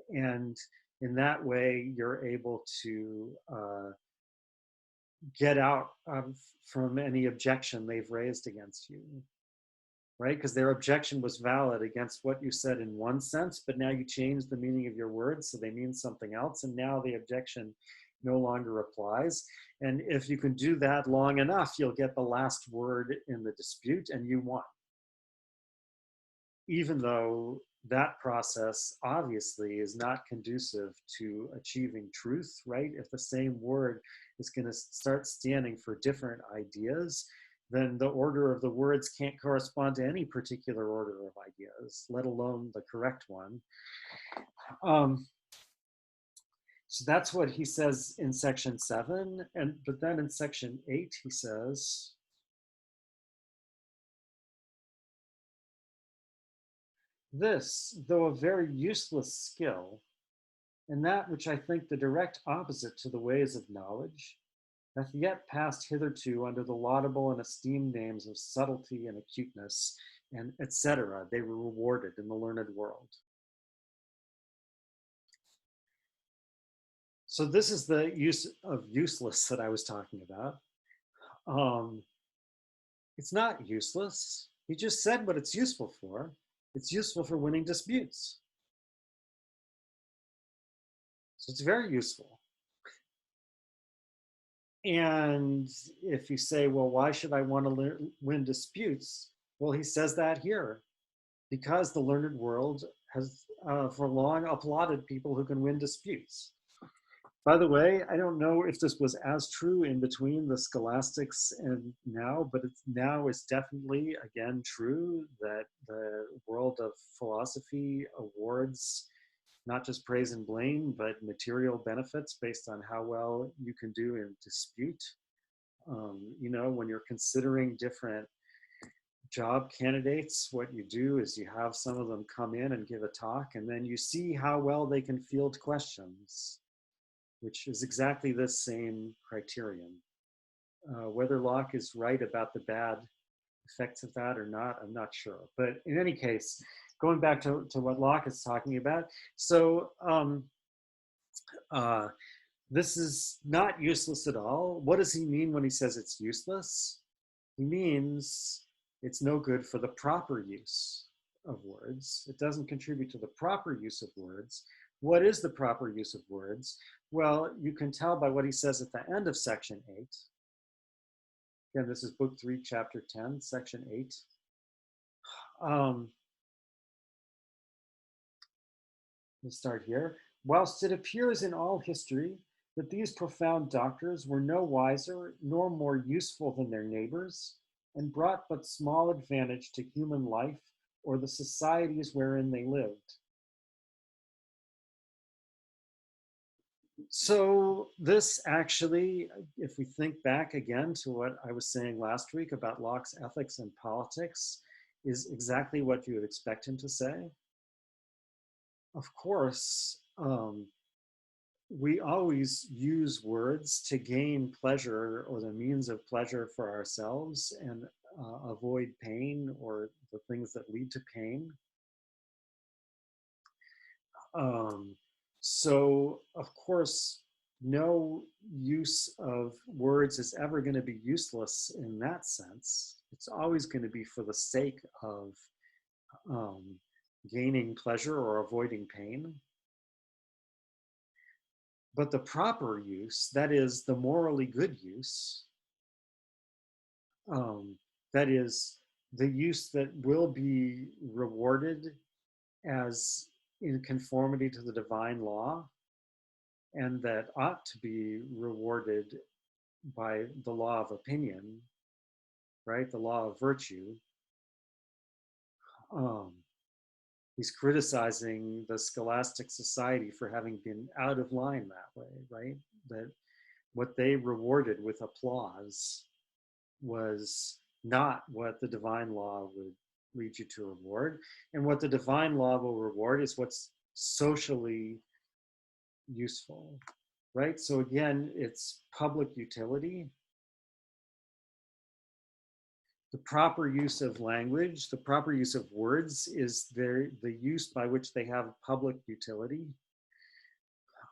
And in that way, you're able to get out from any objection they've raised against you, right? Because their objection was valid against what you said in one sense, but now you change the meaning of your words so they mean something else, and now the objection no longer applies. And if you can do that long enough, you'll get the last word in the dispute and you won. Even though that process obviously is not conducive to achieving truth, right? If the same word is going to start standing for different ideas, then the order of the words can't correspond to any particular order of ideas, let alone the correct one. So that's what he says in section 7. But then in section 8, he says, this, though a very useless skill, and that which I think the direct opposite to the ways of knowledge, hath yet passed hitherto under the laudable and esteemed names of subtlety and acuteness, and etc. They were rewarded in the learned world. So this is the use of useless that I was talking about. It's not useless. He just said what it's useful for. It's useful for winning disputes. So it's very useful. And if you say, well, why should I want to win disputes? Well, he says that here, because the learned world has for long applauded people who can win disputes. By the way, I don't know if this was as true in between the scholastics and now, but now it's definitely, again, true that the world of philosophy awards not just praise and blame, but material benefits based on how well you can do in dispute. You know, when you're considering different job candidates, what you do is you have some of them come in and give a talk, and then you see how well they can field questions, which is exactly the same criterion. Whether Locke is right about the bad effects of that or not, I'm not sure. But in any case, going back to what Locke is talking about, so this is not useless at all. What does he mean when he says it's useless? He means it's no good for the proper use of words. It doesn't contribute to the proper use of words. What is the proper use of words? Well, you can tell by what he says at the end of section 8. Again, this is book 3, chapter 10, section 8. Let's start here. Whilst it appears in all history that these profound doctors were no wiser nor more useful than their neighbors, and brought but small advantage to human life or the societies wherein they lived. So this actually, if we think back again to what I was saying last week about Locke's ethics and politics, is exactly what you would expect him to say. Of course, we always use words to gain pleasure or the means of pleasure for ourselves and avoid pain or the things that lead to pain. So, of course, no use of words is ever going to be useless in that sense. It's always going to be for the sake of gaining pleasure or avoiding pain. But the proper use, that is the morally good use, that is the use that will be rewarded as in conformity to the divine law, and that ought to be rewarded by the law of opinion, right? The law of virtue. He's criticizing the scholastic society for having been out of line that way, right? That what they rewarded with applause was not what the divine law would lead you to reward. And what the divine law will reward is what's socially useful, right? So again, it's public utility. The proper use of language, the proper use of words is the use by which they have public utility.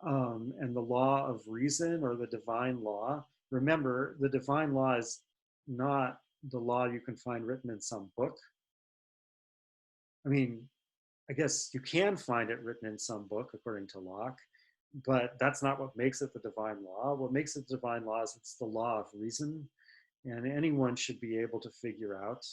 And the law of reason or the divine law. Remember, the divine law is not the law you can find written in some book. I mean, I guess you can find it written in some book, according to Locke, but that's not what makes it the divine law. What makes it the divine law is it's the law of reason, and anyone should be able to figure out.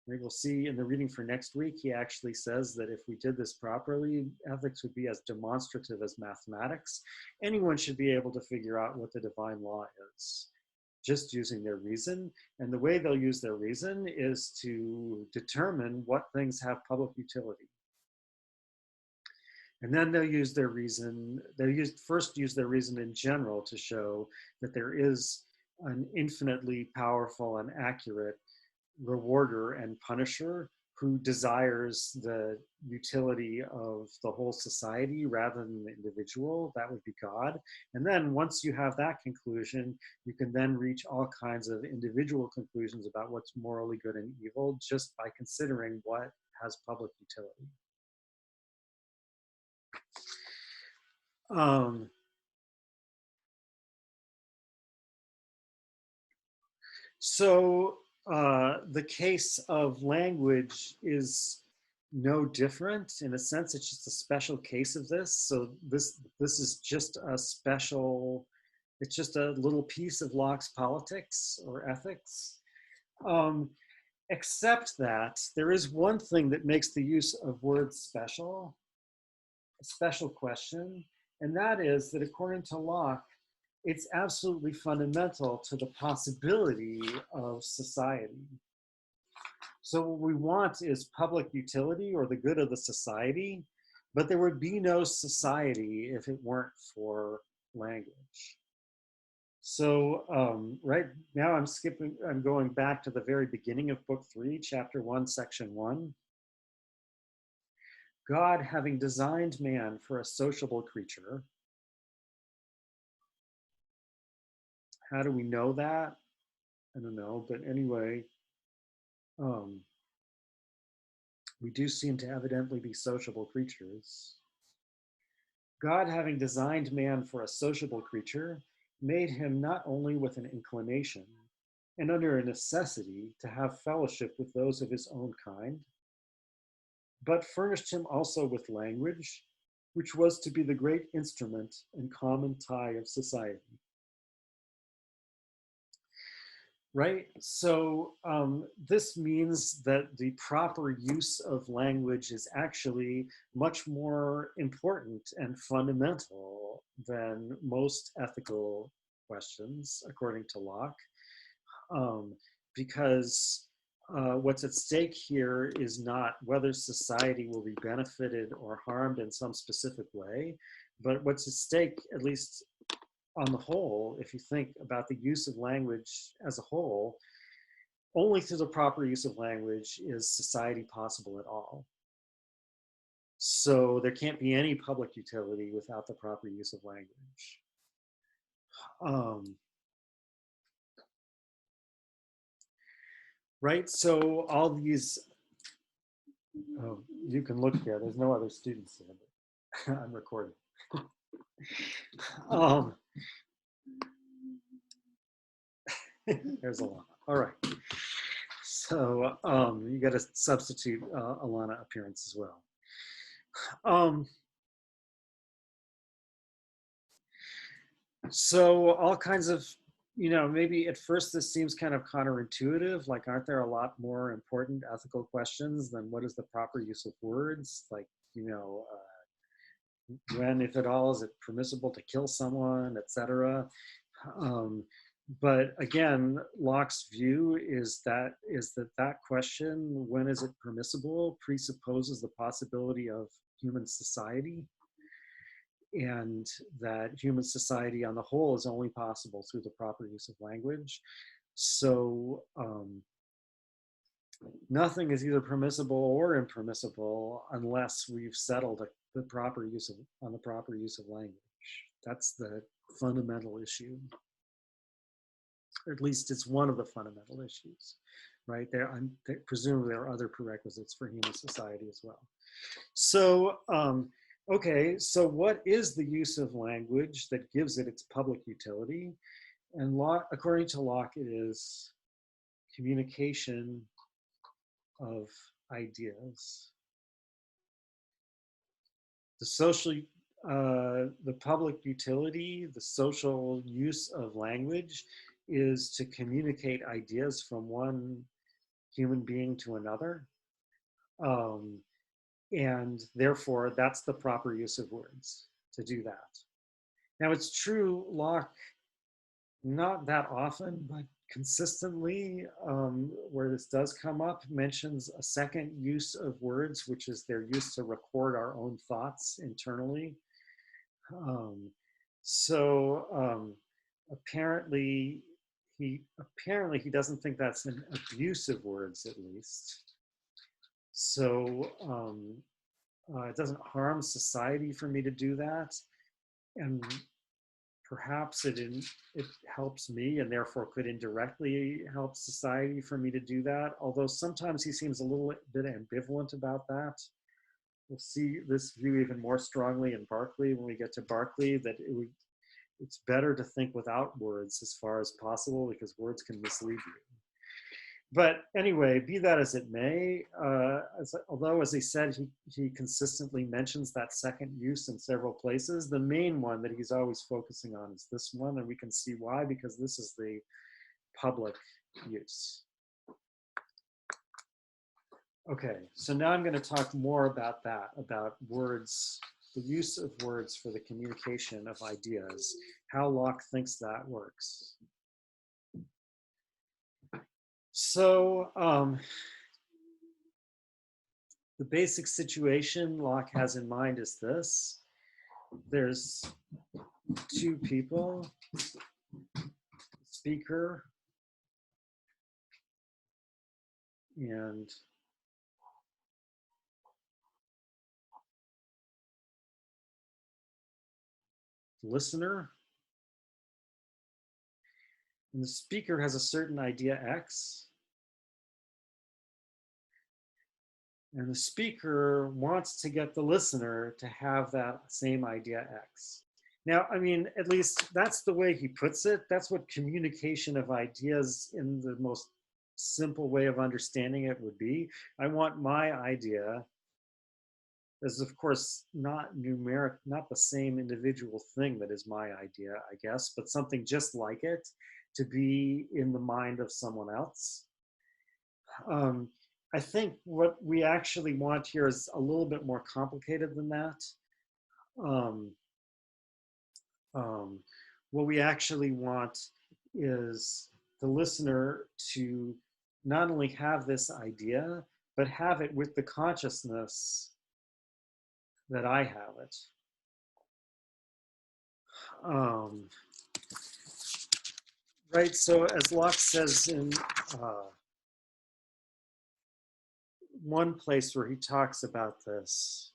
We will see in the reading for next week, he actually says that if we did this properly, ethics would be as demonstrative as mathematics. Anyone should be able to figure out what the divine law is, just using their reason. And the way they'll use their reason is to determine what things have public utility. And then they'll use their reason, first use their reason in general to show that there is an infinitely powerful and accurate rewarder and punisher who desires the utility of the whole society rather than the individual. That would be God. And then once you have that conclusion, you can then reach all kinds of individual conclusions about what's morally good and evil just by considering what has public utility. So the case of language is no different. In a sense, it's just a special case of this. So this is just a special, it's just a little piece of Locke's politics or ethics. Except that there is one thing that makes the use of words special, a special question, and that is that according to Locke, it's absolutely fundamental to the possibility of society. So what we want is public utility or the good of the society, but there would be no society if it weren't for language. So right now I'm going back to the very beginning of book 3, chapter 1, section 1. God, having designed man for a sociable creature. How do we know that? I don't know, but anyway, we do seem to evidently be sociable creatures. God, having designed man for a sociable creature, made him not only with an inclination and under a necessity to have fellowship with those of his own kind, but furnished him also with language, which was to be the great instrument and common tie of society. Right? So this means that the proper use of language is actually much more important and fundamental than most ethical questions, according to Locke, because what's at stake here is not whether society will be benefited or harmed in some specific way, but what's at stake, at least on the whole, if you think about the use of language as a whole, only through the proper use of language is society possible at all. So there can't be any public utility without the proper use of language. Right, so all these, you can look here, there's no other students here, but I'm recording. There's Alana. All right. So you got to substitute Alana appearance as well. So all kinds of, maybe at first this seems kind of counterintuitive. Like, aren't there a lot more important ethical questions than what is the proper use of words? Like, when, if at all, is it permissible to kill someone, etc. But again, Locke's view is that question, when is it permissible, presupposes the possibility of human society, and that human society on the whole is only possible through the proper use of language. So nothing is either permissible or impermissible unless we've settled on the proper use of language. That's the fundamental issue. Or at least it's one of the fundamental issues, right? Presumably there are other prerequisites for human society as well. So, okay, so what is the use of language that gives it its public utility? And according to Locke, it is communication of ideas. The public utility, the social use of language is to communicate ideas from one human being to another. And therefore, that's the proper use of words, to do that. Now, it's true, Locke, not that often, but consistently, where this does come up, mentions a second use of words, which is their use to record our own thoughts internally. Apparently he doesn't think that's an abuse of words, at least. So it doesn't harm society for me to do that. And perhaps it helps me and therefore could indirectly help society for me to do that. Although sometimes he seems a little bit ambivalent about that. We'll see this view even more strongly in Berkeley when we get to Berkeley, that it's better to think without words as far as possible because words can mislead you. But anyway, be that as it may, although, as he said, he consistently mentions that second use in several places, the main one that he's always focusing on is this one, and we can see why, because this is the public use. Okay, so now I'm going to talk more about that, about words, the use of words for the communication of ideas, how Locke thinks that works. So the basic situation Locke has in mind is this. There's two people, speaker and listener. And the speaker has a certain idea X. And the speaker wants to get the listener to have that same idea X. Now, I mean, at least that's the way he puts it. That's what communication of ideas in the most simple way of understanding it would be. I want my idea, as of course not numeric, not the same individual thing that is my idea, I guess, but something just like it, to be in the mind of someone else. I think what we actually want here is a little bit more complicated than that. What we actually want is the listener to not only have this idea, but have it with the consciousness that I have it. Right, so as Locke says in one place where he talks about this,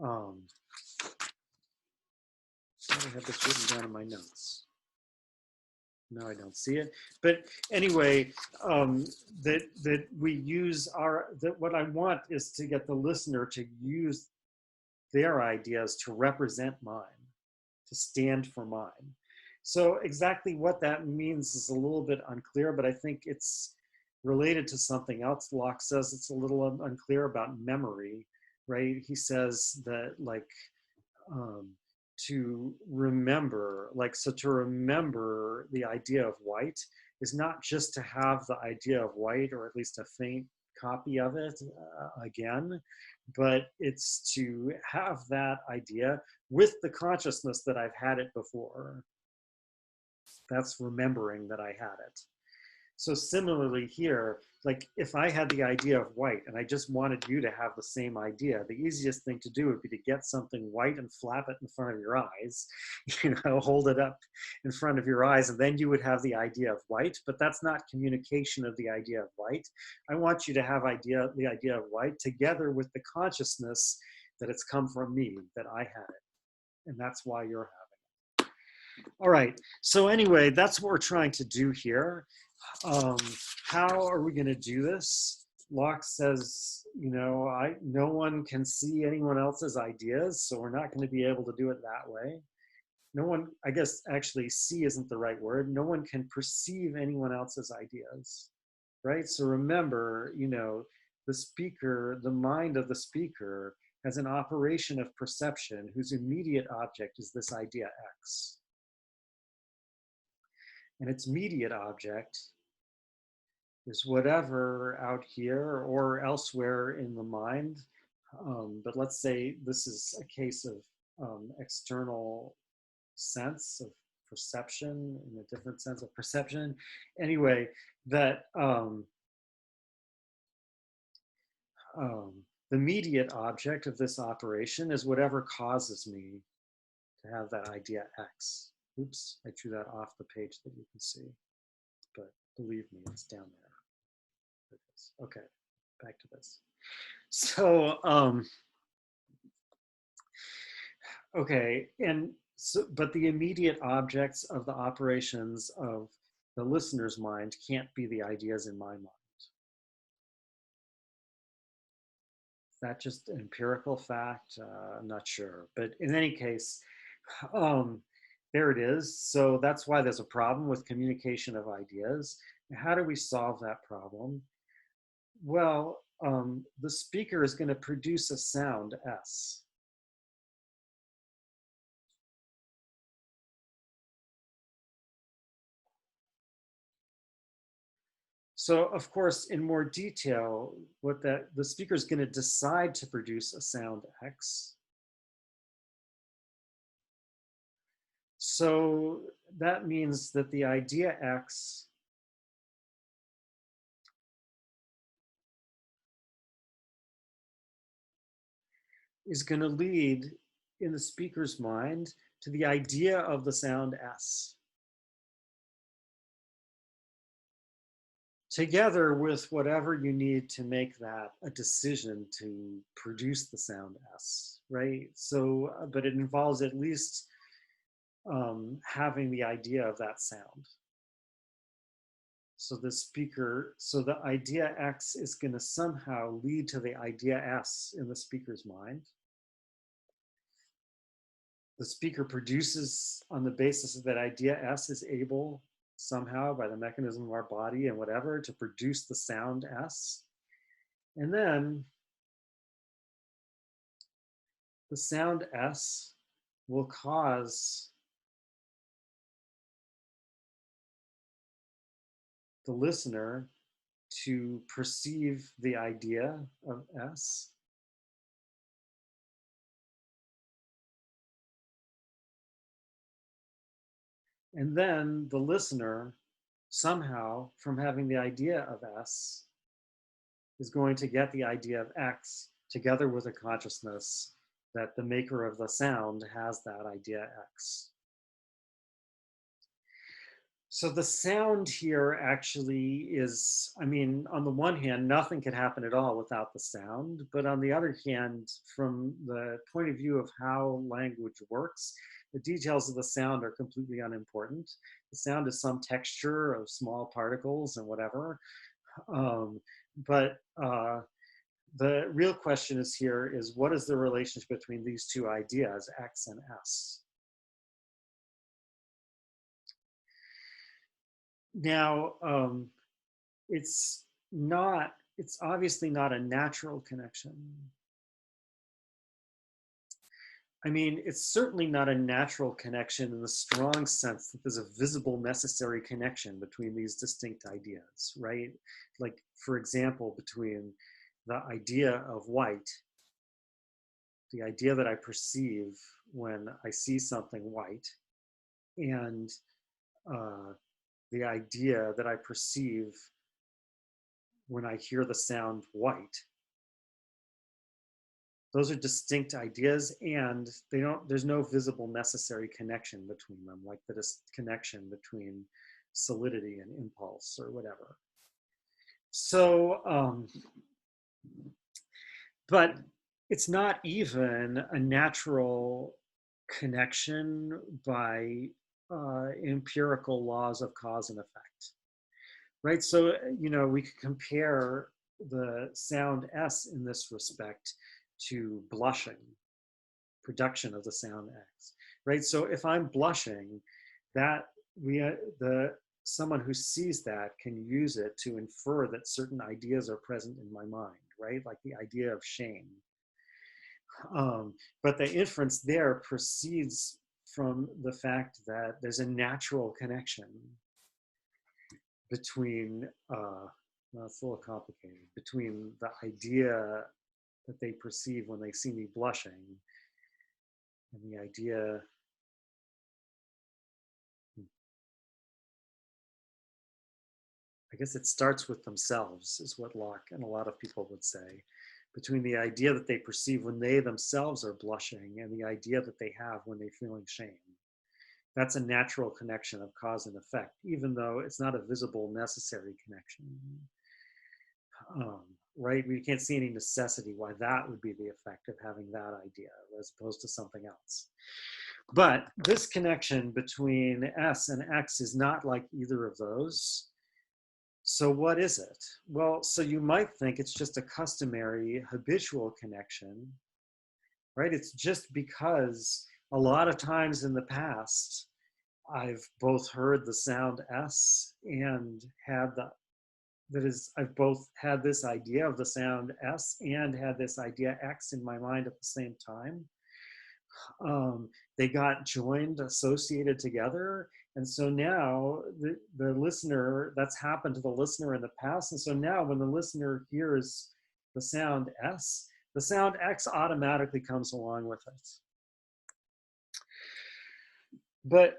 I have this written down in my notes. No, I don't see it. But anyway, that we use that what I want is to get the listener to use their ideas to represent mine, to stand for mine. So exactly what that means is a little bit unclear, but I think it's related to something else. Locke says it's a little unclear about memory, right? He says that to remember, so to remember the idea of white is not just to have the idea of white, or at least a faint copy of it again, but it's to have that idea with the consciousness that I've had it before. That's remembering that I had it. So similarly here, like if I had the idea of white and I just wanted you to have the same idea, the easiest thing to do would be to get something white and flap it in front of your eyes, hold it up in front of your eyes, and then you would have the idea of white, but that's not communication of the idea of white. I want you to have the idea of white together with the consciousness that it's come from me, that I had it, and that's why you're having it. All right, so anyway, that's what we're trying to do here. How are we going to do this? Locke says, no one can see anyone else's ideas, so we're not going to be able to do it that way. No one, I guess actually see isn't the right word. No one can perceive anyone else's ideas, right? So remember, the speaker, the mind of the speaker has an operation of perception whose immediate object is this idea X. And its immediate object is whatever out here or elsewhere in the mind. But let's say this is a case of external sense of perception, in a different sense of perception. Anyway, that the immediate object of this operation is whatever causes me to have that idea X. Oops, I drew that off the page that you can see, but believe me, it's down there. Okay, back to this. So, okay, and so, but the immediate objects of the operations of the listener's mind can't be the ideas in my mind. Is that just an empirical fact? I'm not sure. But in any case, um, there it is. So that's why there's a problem with communication of ideas. How do we solve that problem? Well, the speaker is going to produce a sound S. So, of course, in more detail, what the speaker is going to decide to produce a sound X. So that means that the idea X is going to lead in the speaker's mind to the idea of the sound S, together with whatever you need to make that a decision to produce the sound S, right? So, but it involves at least having the idea of that sound. So the speaker, so the idea X is going to somehow lead to the idea S in the speaker's mind. The speaker produces, on the basis of that idea S, is able somehow by the mechanism of our body and whatever to produce the sound S. And then the sound S will cause the listener to perceive the idea of S. And then the listener, somehow, from having the idea of S, is going to get the idea of X together with a consciousness that the maker of the sound has that idea X. So the sound here actually is, I mean, on the one hand, nothing could happen at all without the sound. But on the other hand, from the point of view of how language works, the details of the sound are completely unimportant. The sound is some texture of small particles and whatever. Um, but the real question is here is what is the relationship between these two ideas, X and S? Now, it's not, it's obviously not a natural connection. I mean, it's certainly not a natural connection in the strong sense that there's a visible necessary connection between these distinct ideas, right? Like, for example, between the idea of white, the idea that I perceive when I see something white, and uh, the idea that I perceive when I hear the sound white. Those are distinct ideas, and they don't, there's no visible necessary connection between them, like the connection between solidity and impulse or whatever. So, but it's not even a natural connection by empirical laws of cause and effect, right? So, you know, we could compare the sound S in this respect to blushing, production of the sound X, right? So if I'm blushing, that the someone who sees that can use it to infer that certain ideas are present in my mind, right? Like the idea of shame. But the inference there proceeds from the fact that there's a natural connection between, well, it's a little complicated, between the idea that they perceive when they see me blushing and the idea, I guess it starts with themselves, is what Locke and a lot of people would say, between the idea that they perceive when they themselves are blushing and the idea that they have when they're feeling shame. That's a natural connection of cause and effect, even though it's not a visible necessary connection. right? We can't see any necessity why that would be the effect of having that idea as opposed to something else. But this connection between S and X is not like either of those. So what is it? Well, so you might think it's just a customary habitual connection, right? It's just because a lot of times in the past, I've both heard the sound S and had I've both had this idea of the sound S and had this idea X in my mind at the same time. They got joined, associated together. And so now the listener, that's happened to the listener in the past. And so now when the listener hears the sound S, the sound X automatically comes along with it. But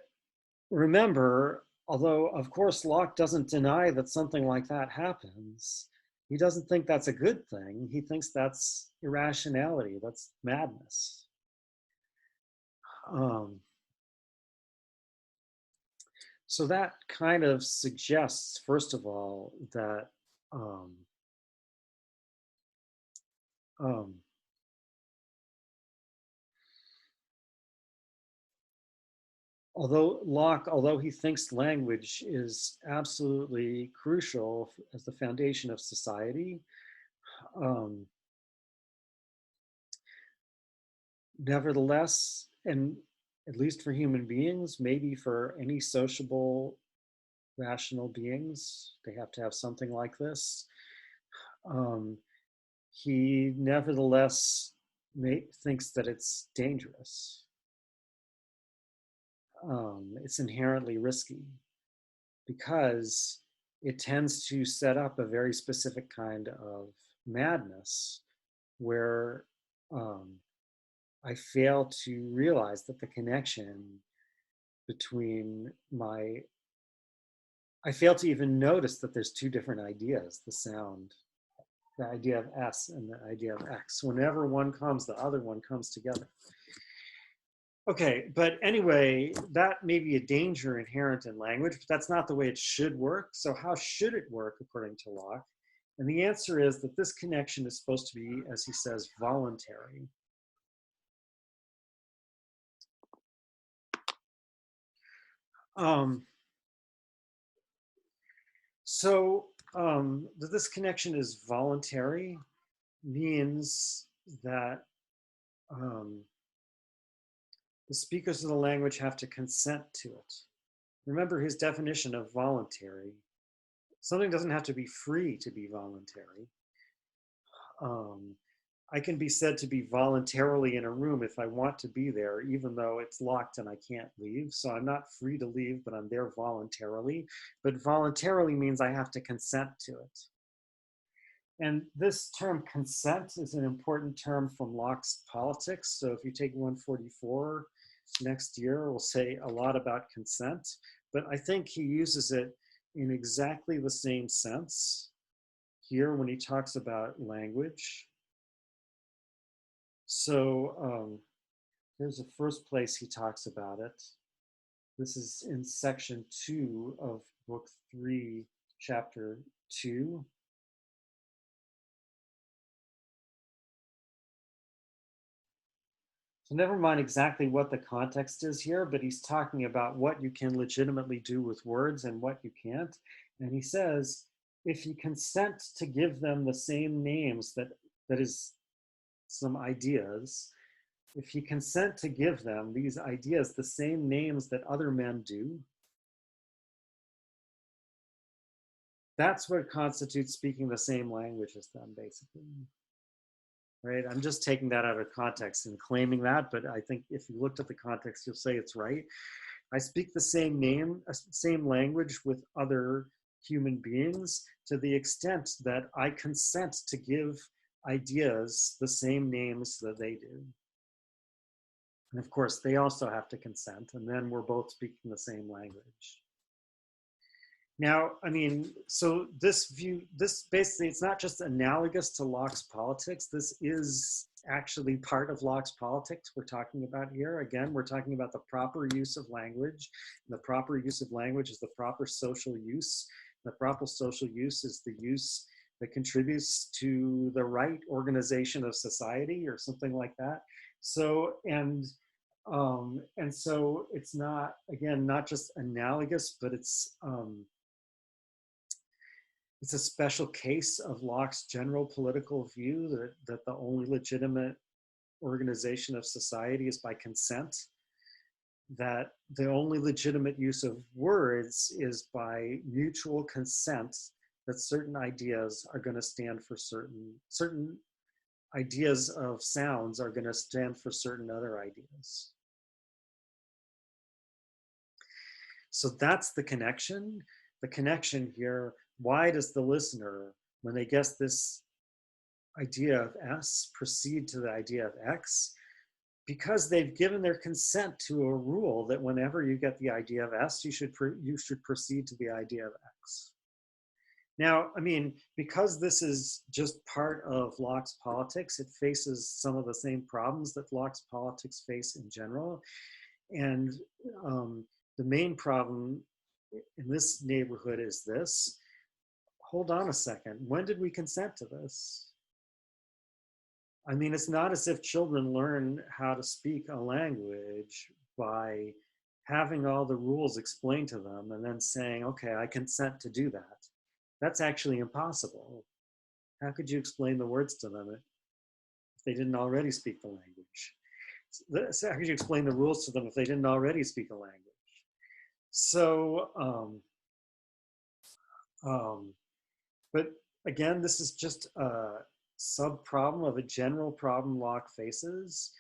remember, although of course Locke doesn't deny that something like that happens, he doesn't think that's a good thing. He thinks that's irrationality, that's madness. So that kind of suggests, first of all, that although he thinks language is absolutely crucial as the foundation of society, nevertheless, and at least for human beings, maybe for any sociable, rational beings, they have to have something like this. He nevertheless thinks that it's dangerous. It's inherently risky because it tends to set up a very specific kind of madness where I fail to realize that the connection between I fail to even notice that there's two different ideas, the idea of S and the idea of X. Whenever one comes, the other one comes together. Okay, but anyway, that may be a danger inherent in language, but that's not the way it should work. So how should it work according to Locke? And the answer is that this connection is supposed to be, as he says, voluntary. That this connection is voluntary means that the speakers of the language have to consent to it. Remember his definition of voluntary. Something doesn't have to be free to be voluntary. I can be said to be voluntarily in a room if I want to be there, even though it's locked and I can't leave. So I'm not free to leave, but I'm there voluntarily. But voluntarily means I have to consent to it. And this term consent is an important term from Locke's politics. So if you take 144 next year, we'll say a lot about consent. But I think he uses it in exactly the same sense here when he talks about language. So here's the first place he talks about it. This is in section 2 of book 3, chapter 2. So never mind exactly what the context is here, but he's talking about what you can legitimately do with words and what you can't. And he says, if you consent to give them the same names that is some ideas, if you consent to give them, these ideas, the same names that other men do, that's what constitutes speaking the same language as them, basically. Right? I'm just taking that out of context and claiming that, but I think if you looked at the context, you'll say it's right. I speak the same language with other human beings to the extent that I consent to give ideas the same names that they do. And of course, they also have to consent, and then we're both speaking the same language. Now, I mean, so this basically, it's not just analogous to Locke's politics. This is actually part of Locke's politics we're talking about here. Again, we're talking about the proper use of language. And the proper use of language is the proper social use. The proper social use is the use that contributes to the right organization of society or something like that. So, and so it's not, again, not just analogous, but it's a special case of Locke's general political view that the only legitimate organization of society is by consent, that the only legitimate use of words is by mutual consent, that certain ideas are going to stand for certain ideas of sounds are going to stand for certain other ideas. So that's the connection. The connection here, why does the listener, when they guess this idea of S, proceed to the idea of X? Because they've given their consent to a rule that whenever you get the idea of S, you should proceed to the idea of X. Now, I mean, because this is just part of Locke's politics, it faces some of the same problems that Locke's politics face in general. And the main problem in this neighborhood is this. Hold on a second. When did we consent to this? I mean, it's not as if children learn how to speak a language by having all the rules explained to them and then saying, okay, I consent to do that. That's actually impossible. How could you explain the words to them if they didn't already speak the language? How could you explain the rules to them if they didn't already speak a language? So, but again, this is just a sub-problem of a general problem Locke faces.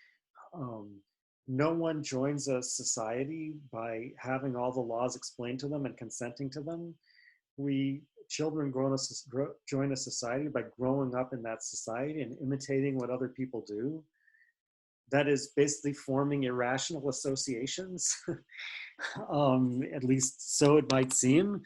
No one joins a society by having all the laws explained to them and consenting to them. Children join a society by growing up in that society and imitating what other people do. That is basically forming irrational associations, at least so it might seem.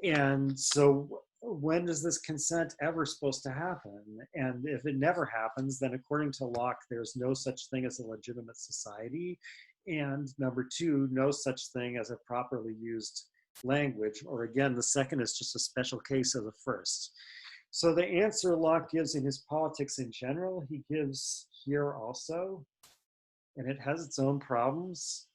And so when is this consent ever supposed to happen? And if it never happens, then according to Locke, there's no such thing as a legitimate society. And number two, no such thing as a properly used language, or again, the second is just a special case of the first. So the answer Locke gives in his politics in general, he gives here also, and it has its own problems,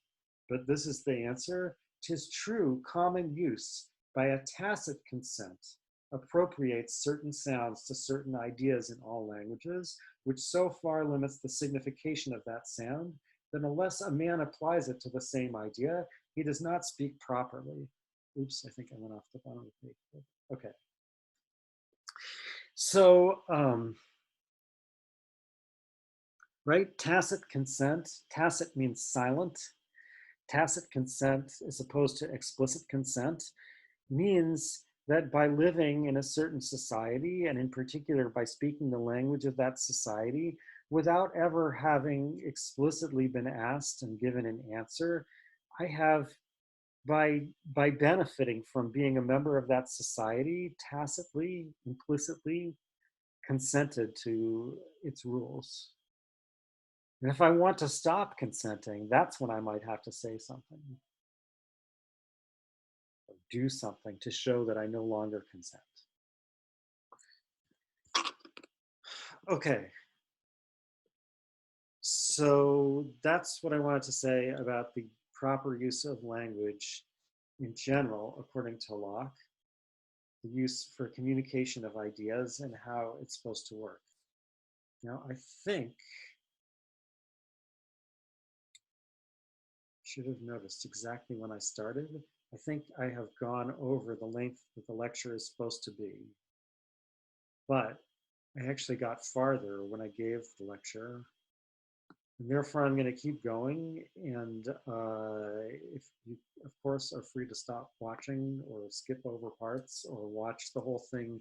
but this is the answer. 'Tis true, common use, by a tacit consent, appropriates certain sounds to certain ideas in all languages, which so far limits the signification of that sound, that unless a man applies it to the same idea, he does not speak properly. Oops, I think I went off the bottom of the page. Okay. So, right, tacit consent. Tacit means silent. Tacit consent, as opposed to explicit consent, means that by living in a certain society, and in particular by speaking the language of that society, without ever having explicitly been asked and given an answer, I have, by benefiting from being a member of that society, tacitly, implicitly consented to its rules. And if I want to stop consenting, that's when I might have to say something, or do something to show that I no longer consent. Okay. So that's what I wanted to say about the proper use of language in general, according to Locke, the use for communication of ideas and how it's supposed to work. Now, I think, should have noticed exactly when I started. I think I have gone over the length that the lecture is supposed to be, but I actually got farther when I gave the lecture. And therefore, I'm going to keep going. And if you, of course, are free to stop watching or skip over parts or watch the whole thing.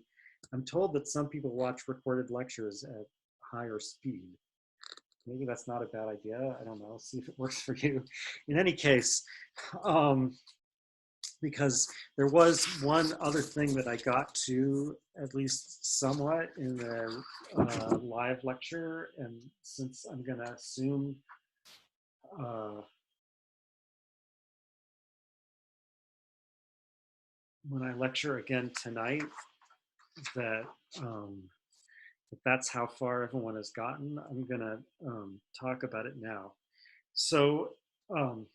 I'm told that some people watch recorded lectures at higher speed. Maybe that's not a bad idea. I don't know. See if it works for you. In any case, because there was one other thing that I got to, at least somewhat, in the live lecture, and since I'm going to assume when I lecture again tonight, that that's how far everyone has gotten. I'm gonna talk about it now. So, um,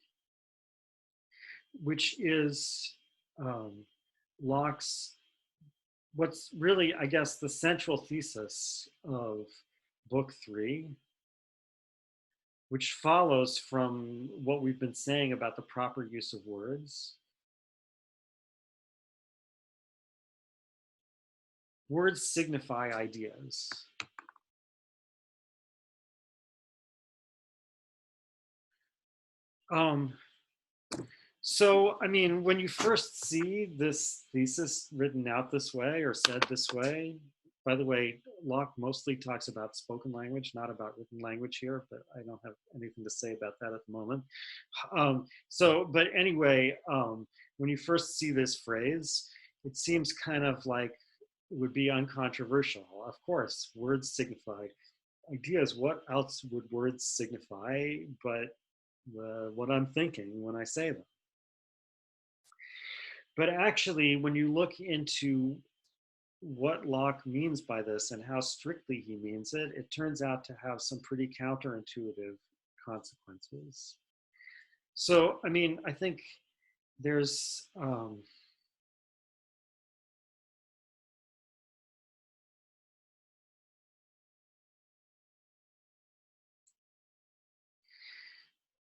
which is um, Locke's, what's really, I guess, the central thesis of book 3, which follows from what we've been saying about the proper use of words. Words signify ideas. Um, so, I mean, when you first see this thesis written out this way or said this way, by the way, Locke mostly talks about spoken language, not about written language here, but I don't have anything to say about that at the moment. But anyway, when you first see this phrase, it seems kind of like it would be uncontroversial. Of course, words signify ideas. What else would words signify but what I'm thinking when I say them? But actually, when you look into what Locke means by this and how strictly he means it, it turns out to have some pretty counterintuitive consequences. So, I mean, I think there's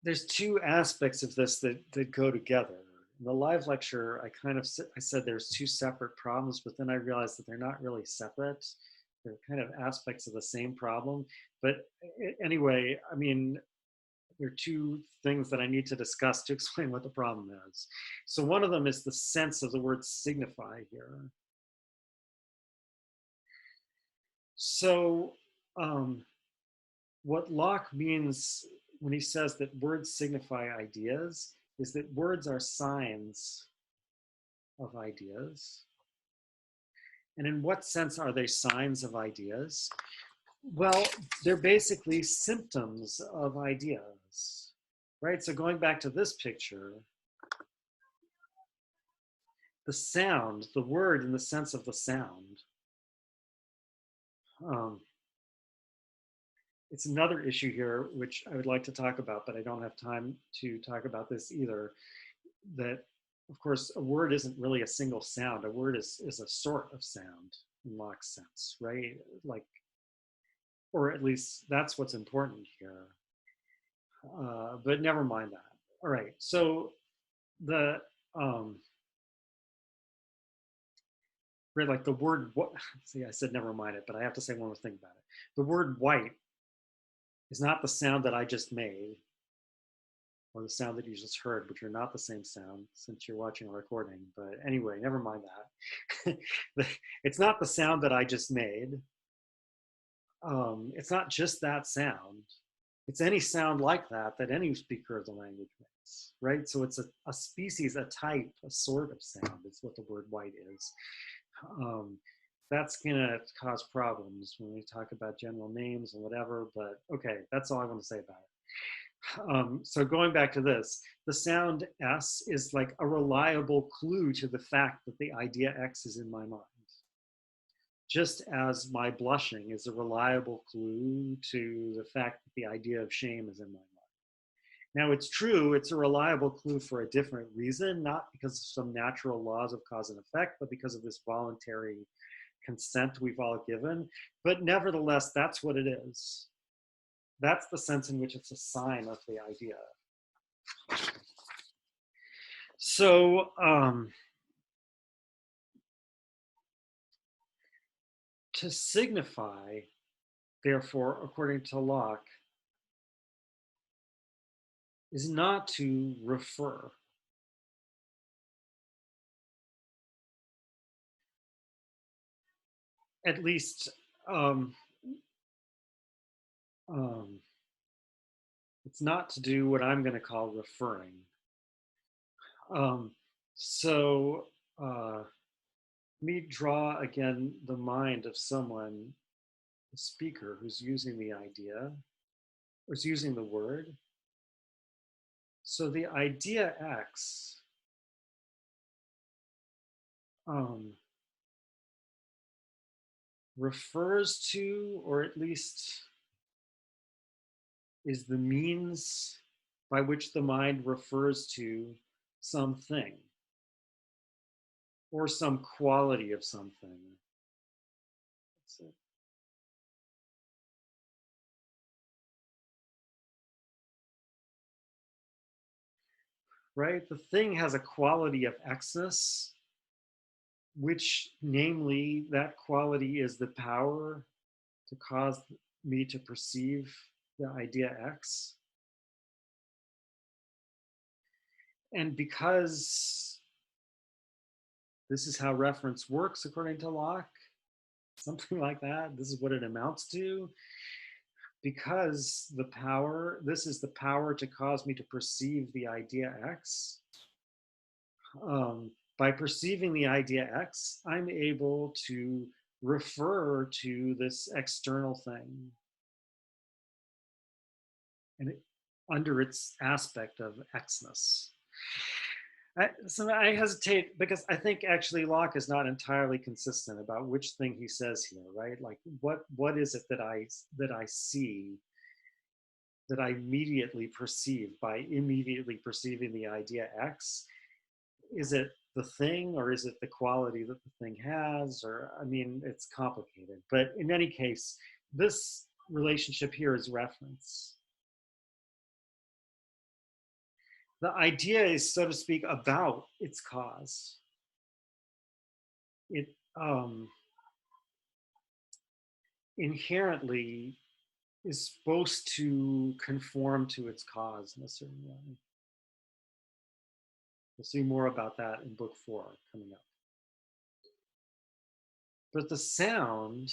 there's two aspects of this that go together. In the live lecture, I said there's two separate problems, but then I realized that they're not really separate. They're kind of aspects of the same problem. But anyway, I mean, there are two things that I need to discuss to explain what the problem is. So one of them is the sense of the word signify here. So what Locke means when he says that words signify ideas is that words are signs of ideas. And in what sense are they signs of ideas? Well, they're basically symptoms of ideas, right? So going back to this picture, the sound, the word in the sense of the sound, um, it's another issue here, which I would like to talk about, but I don't have time to talk about this either. That, of course, a word isn't really a single sound. A word is a sort of sound in Locke's sense, right? Like, or at least that's what's important here. But never mind that. All right. So the right, like the word. See, I said never mind it, but I have to say one more thing about it. The word white is not the sound that I just made or the sound that you just heard, which are not the same sound since you're watching a recording. But anyway, never mind that. It's not the sound that I just made. It's not just that sound. It's any sound like that that any speaker of the language makes, right? So it's a species, a type, a sort of sound. It's what the word white is. Um, that's gonna cause problems when we talk about general names and whatever, but okay, that's all I want to say about it. So going back to this, the sound S is like a reliable clue to the fact that the idea X is in my mind. Just as my blushing is a reliable clue to the fact that the idea of shame is in my mind. Now, it's true, it's a reliable clue for a different reason, not because of some natural laws of cause and effect, but because of this voluntary consent we've all given. But nevertheless, that's what it is. That's the sense in which it's a sign of the idea. So, to signify, therefore, according to Locke, is not to refer. At least, um, um, it's not to do what I'm going to call referring. Um, so, let me draw again the mind of someone, a speaker who's using the idea, or is using the word. So the idea X refers to, or at least is the means by which the mind refers to something or some quality of something. Right? The thing has a quality of Xness, which, namely, that quality is the power to cause me to perceive the idea X. And because this is how reference works according to Locke, something like that, this is what it amounts to, because the power, this is the power to cause me to perceive the idea X. By perceiving the idea X, I'm able to refer to this external thing and under its aspect of Xness. So I hesitate because I think actually Locke is not entirely consistent about which thing he says here, right? Like what is it that I see, that I immediately perceive by immediately perceiving the idea X? Is it the thing, or is it the quality that the thing has? Or, I mean, it's complicated. But in any case, this relationship here is reference. The idea is, so to speak, about its cause. It inherently is supposed to conform to its cause in a certain way. We'll see more about that in book 4 coming up. But the sound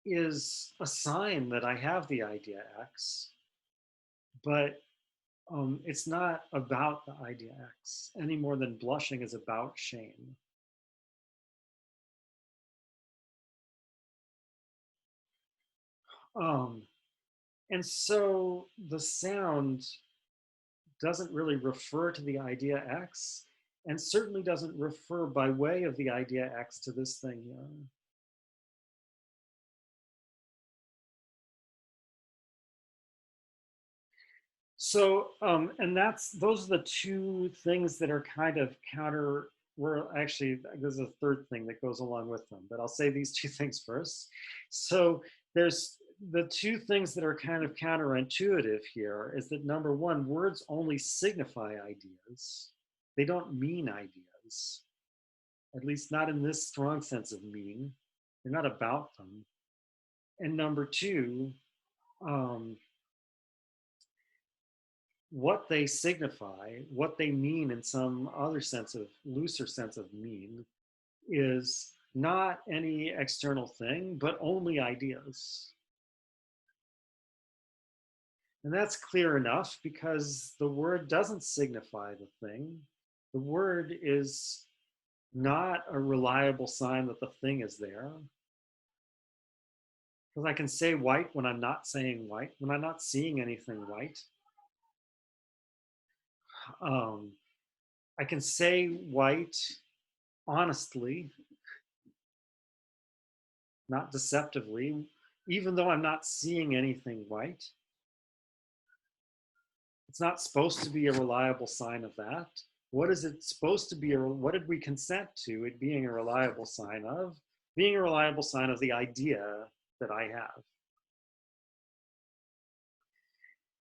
is a sign that I have the idea X, but it's not about the idea X any more than blushing is about shame. And so the sound doesn't really refer to the idea X, and certainly doesn't refer by way of the idea X to this thing here. So, and those are the two things that are kind of counter. Well, actually, there's a third thing that goes along with them, but I'll say these two things first. So there's the two things that are kind of counterintuitive here is that, number one, words only signify ideas. They don't mean ideas, at least not in this strong sense of mean. They're not about them. And number two, what they signify, what they mean in some other sense of, looser sense of mean, is not any external thing, but only ideas. And that's clear enough because the word doesn't signify the thing. The word is not a reliable sign that the thing is there. Because I can say white when I'm not saying white, when I'm not seeing anything white. I can say white honestly, not deceptively, even though I'm not seeing anything white. It's not supposed to be a reliable sign of that. What is it supposed to be? What did we consent to it being a reliable sign of? Being a reliable sign of the idea that I have.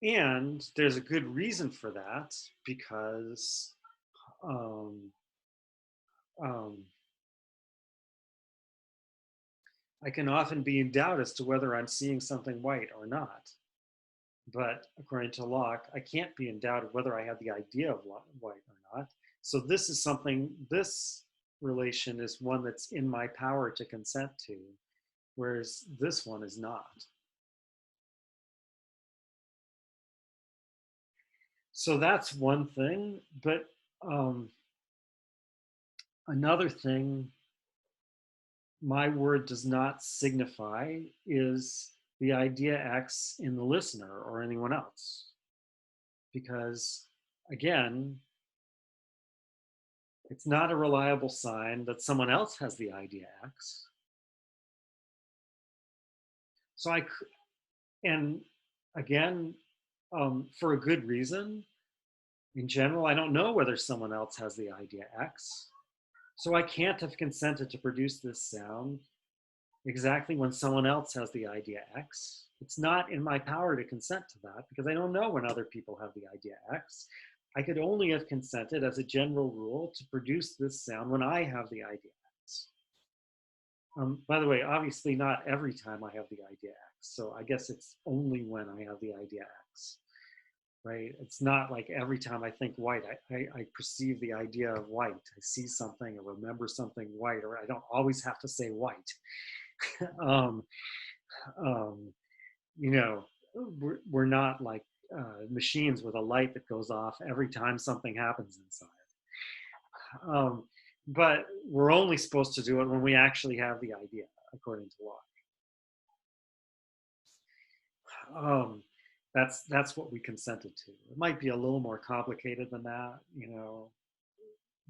And there's a good reason for that, because I can often be in doubt as to whether I'm seeing something white or not. But according to Locke, I can't be in doubt of whether I have the idea of white or not. So this is something, this relation is one that's in my power to consent to, whereas this one is not. So that's one thing, but another thing my word does not signify is the idea X in the listener or anyone else. because, again, it's not a reliable sign that someone else has the idea X. So and again, for a good reason, in general, I don't know whether someone else has the idea X. So I can't have consented to produce this sound exactly when someone else has the idea X. It's not in my power to consent to that because I don't know when other people have the idea X. I could only have consented as a general rule to produce this sound when I have the idea X. By the way, obviously not every time I have the idea X. So I guess it's only when I have the idea X, right? It's not like every time I think white, I perceive the idea of white. I see something or remember something white, or I don't always have to say white. um, um, you know, we're not like machines with a light that goes off every time something happens inside. But we're only supposed to do it when we actually have the idea, according to Locke. That's what we consented to. It might be a little more complicated than that,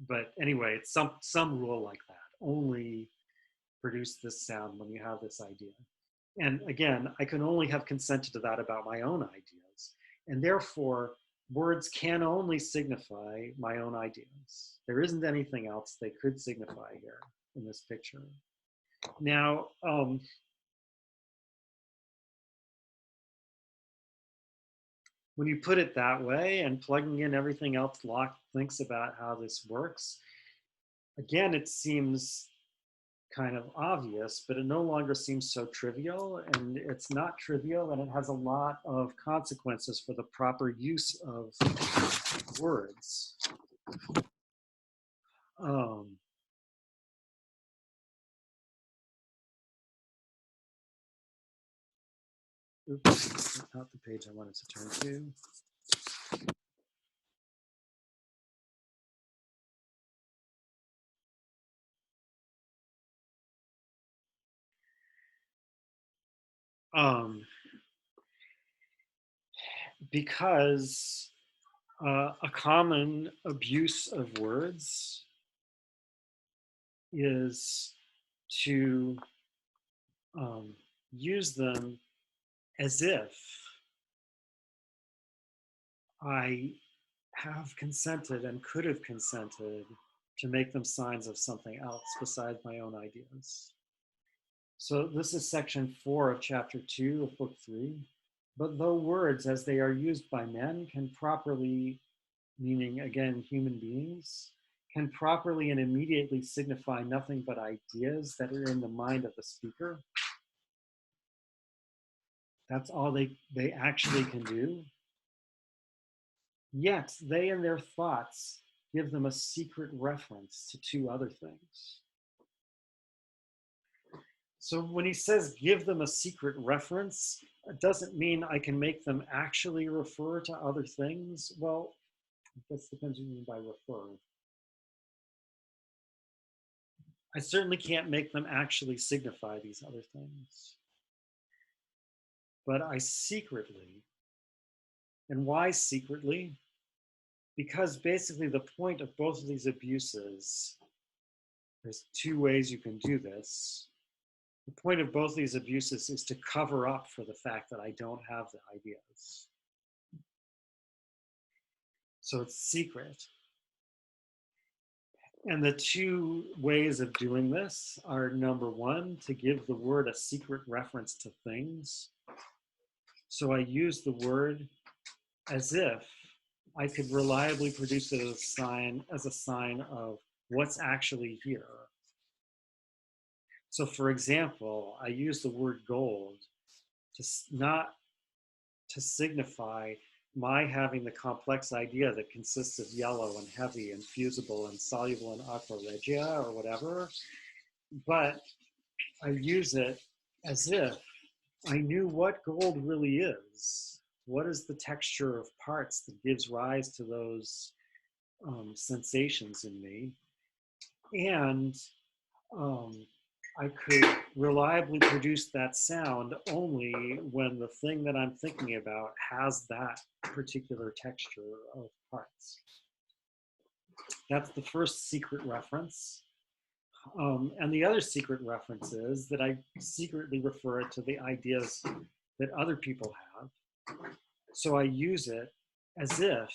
but anyway, it's some rule like that. Only produce this sound when you have this idea. And again, I can only have consented to that about my own ideas. And therefore, words can only signify my own ideas. There isn't anything else they could signify here in this picture. Now, when you put it that way and plugging in everything else Locke thinks about how this works, again, it seems kind of obvious, but it no longer seems so trivial, and it's not trivial, and it has a lot of consequences for the proper use of words. Oops, not the page I wanted to turn to. Because a common abuse of words is to use them as if I have consented and could have consented to make them signs of something else besides my own ideas. So this is section 4 of chapter 2 of book 3. But though words as they are used by men can properly, meaning again human beings, can properly and immediately signify nothing but ideas that are in the mind of the speaker, that's all they actually can do. Yet they in their thoughts give them a secret reference to two other things. So when he says give them a secret reference, it doesn't mean I can make them actually refer to other things. Well, that depends what you mean by refer. I certainly can't make them actually signify these other things. But I secretly, and why secretly? Because basically the point of both of these abuses, there's two ways you can do this. The point of both these abuses is to cover up for the fact that I don't have the ideas. So it's secret. And the two ways of doing this are, number one, to give the word a secret reference to things. So I use the word as if I could reliably produce it as a sign of what's actually here. So for example, I use the word gold to not to signify my having the complex idea that consists of yellow and heavy and fusible and soluble in aqua regia or whatever, but I use it as if I knew what gold really is. What is the texture of parts that gives rise to those sensations in me? And I could reliably produce that sound only when the thing that I'm thinking about has that particular texture of parts. That's the first secret reference. And the other secret reference is that I secretly refer to the ideas that other people have. So I use it as if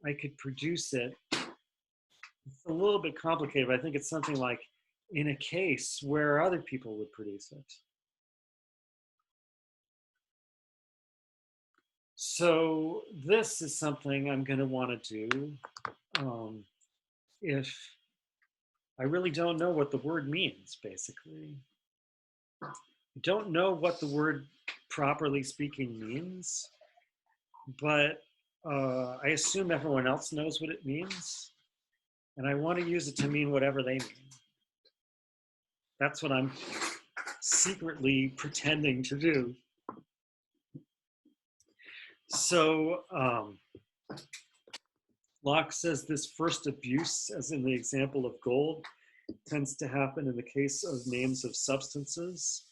I could produce it. It's a little bit complicated, but I think it's something like in a case where other people would produce it. So this is something I'm going to want to do if I really don't know what the word means, basically. I don't know what the word properly speaking means, but I assume everyone else knows what it means, and I want to use it to mean whatever they mean. That's what I'm secretly pretending to do. So Locke says this first abuse, as in the example of gold, tends to happen in the case of names of substances.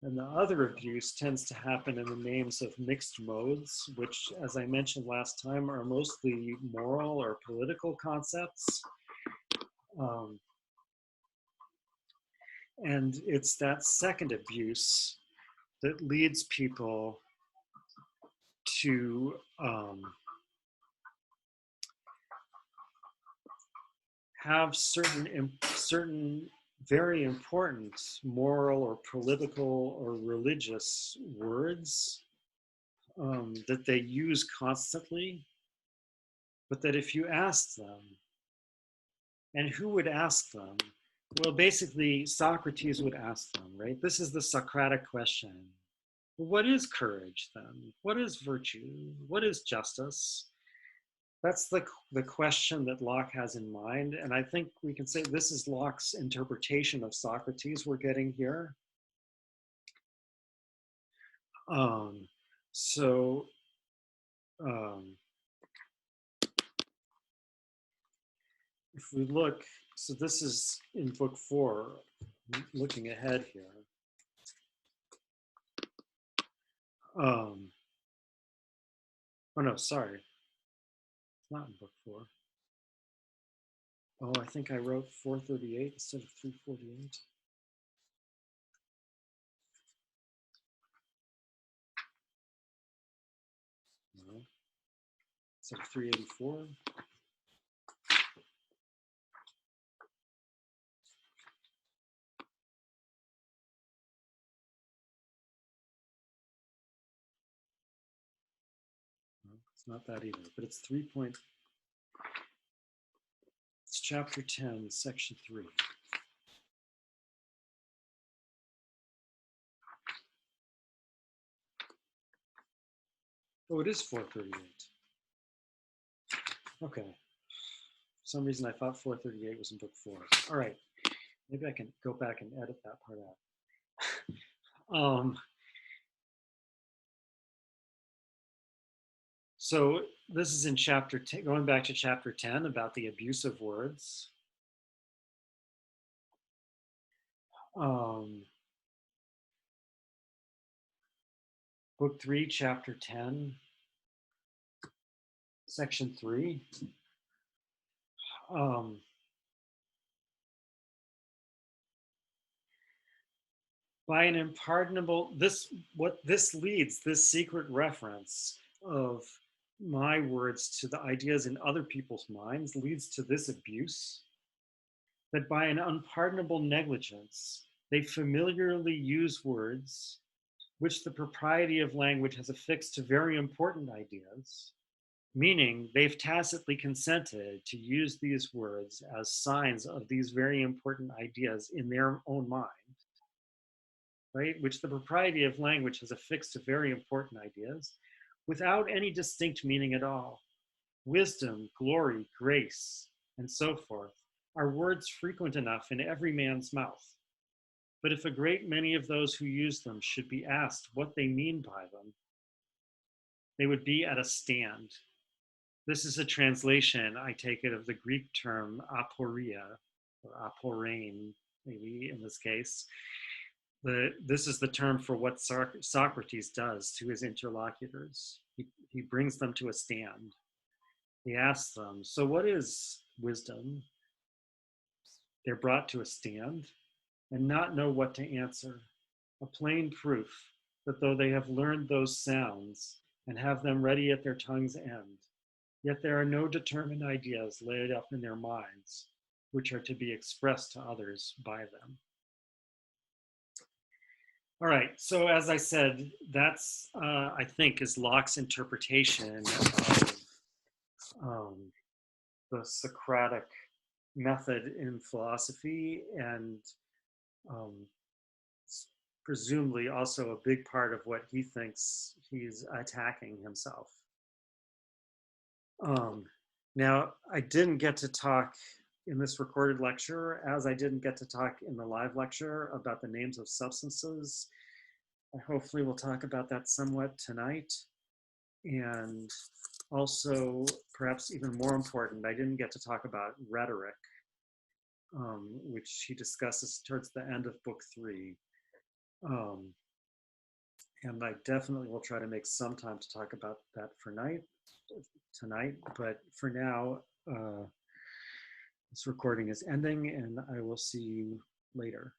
And the other abuse tends to happen in the names of mixed modes, which, as I mentioned last time, are mostly moral or political concepts. And it's that second abuse that leads people to have certain very important moral or political or religious words that they use constantly, but that if you asked them, and who would ask them? Well, basically, Socrates would ask them, right? This is the Socratic question. What is courage then? What is virtue? What is justice? That's the question that Locke has in mind. And I think we can say this is Locke's interpretation of Socrates we're getting here. So if we look, so this is in book 4, looking ahead here. Oh no, sorry. It's not in book 4. Oh, I think I wrote 438 instead of 348. No. Instead of 384. No, it's not that either, but it's 3 point. It's chapter 10, section 3. Oh, it is 438. Okay. For some reason I thought 438 was in book 4. All right. Maybe I can go back and edit that part out. So this is in chapter 10, going back to chapter 10 about the abuse of words. Book 3, chapter 10, section 3. By an unpardonable, this secret reference of my words to the ideas in other people's minds leads to this abuse, that by an unpardonable negligence, they familiarly use words which the propriety of language has affixed to very important ideas, meaning they've tacitly consented to use these words as signs of these very important ideas in their own mind, right? Which the propriety of language has affixed to very important ideas without any distinct meaning at all. Wisdom, glory, grace, and so forth are words frequent enough in every man's mouth. But if a great many of those who use them should be asked what they mean by them, they would be at a stand. This is a translation, I take it, of the Greek term aporia, or aporein, maybe in this case. This is the term for what Socrates does to his interlocutors. He brings them to a stand. He asks them, so what is wisdom? They're brought to a stand and not know what to answer. A plain proof that though they have learned those sounds and have them ready at their tongue's end, yet there are no determined ideas laid up in their minds, which are to be expressed to others by them. All right, so as I said, that's, I think, is Locke's interpretation of the Socratic method in philosophy, and presumably also a big part of what he thinks he's attacking himself. Now, I didn't get to talk in this recorded lecture, as I didn't get to talk in the live lecture, about the names of substances. Hopefully we'll talk about that somewhat tonight. And also, perhaps even more important, I didn't get to talk about rhetoric, which he discusses towards the end of book 3. And I definitely will try to make some time to talk about that tonight, but for now, this recording is ending, and I will see you later.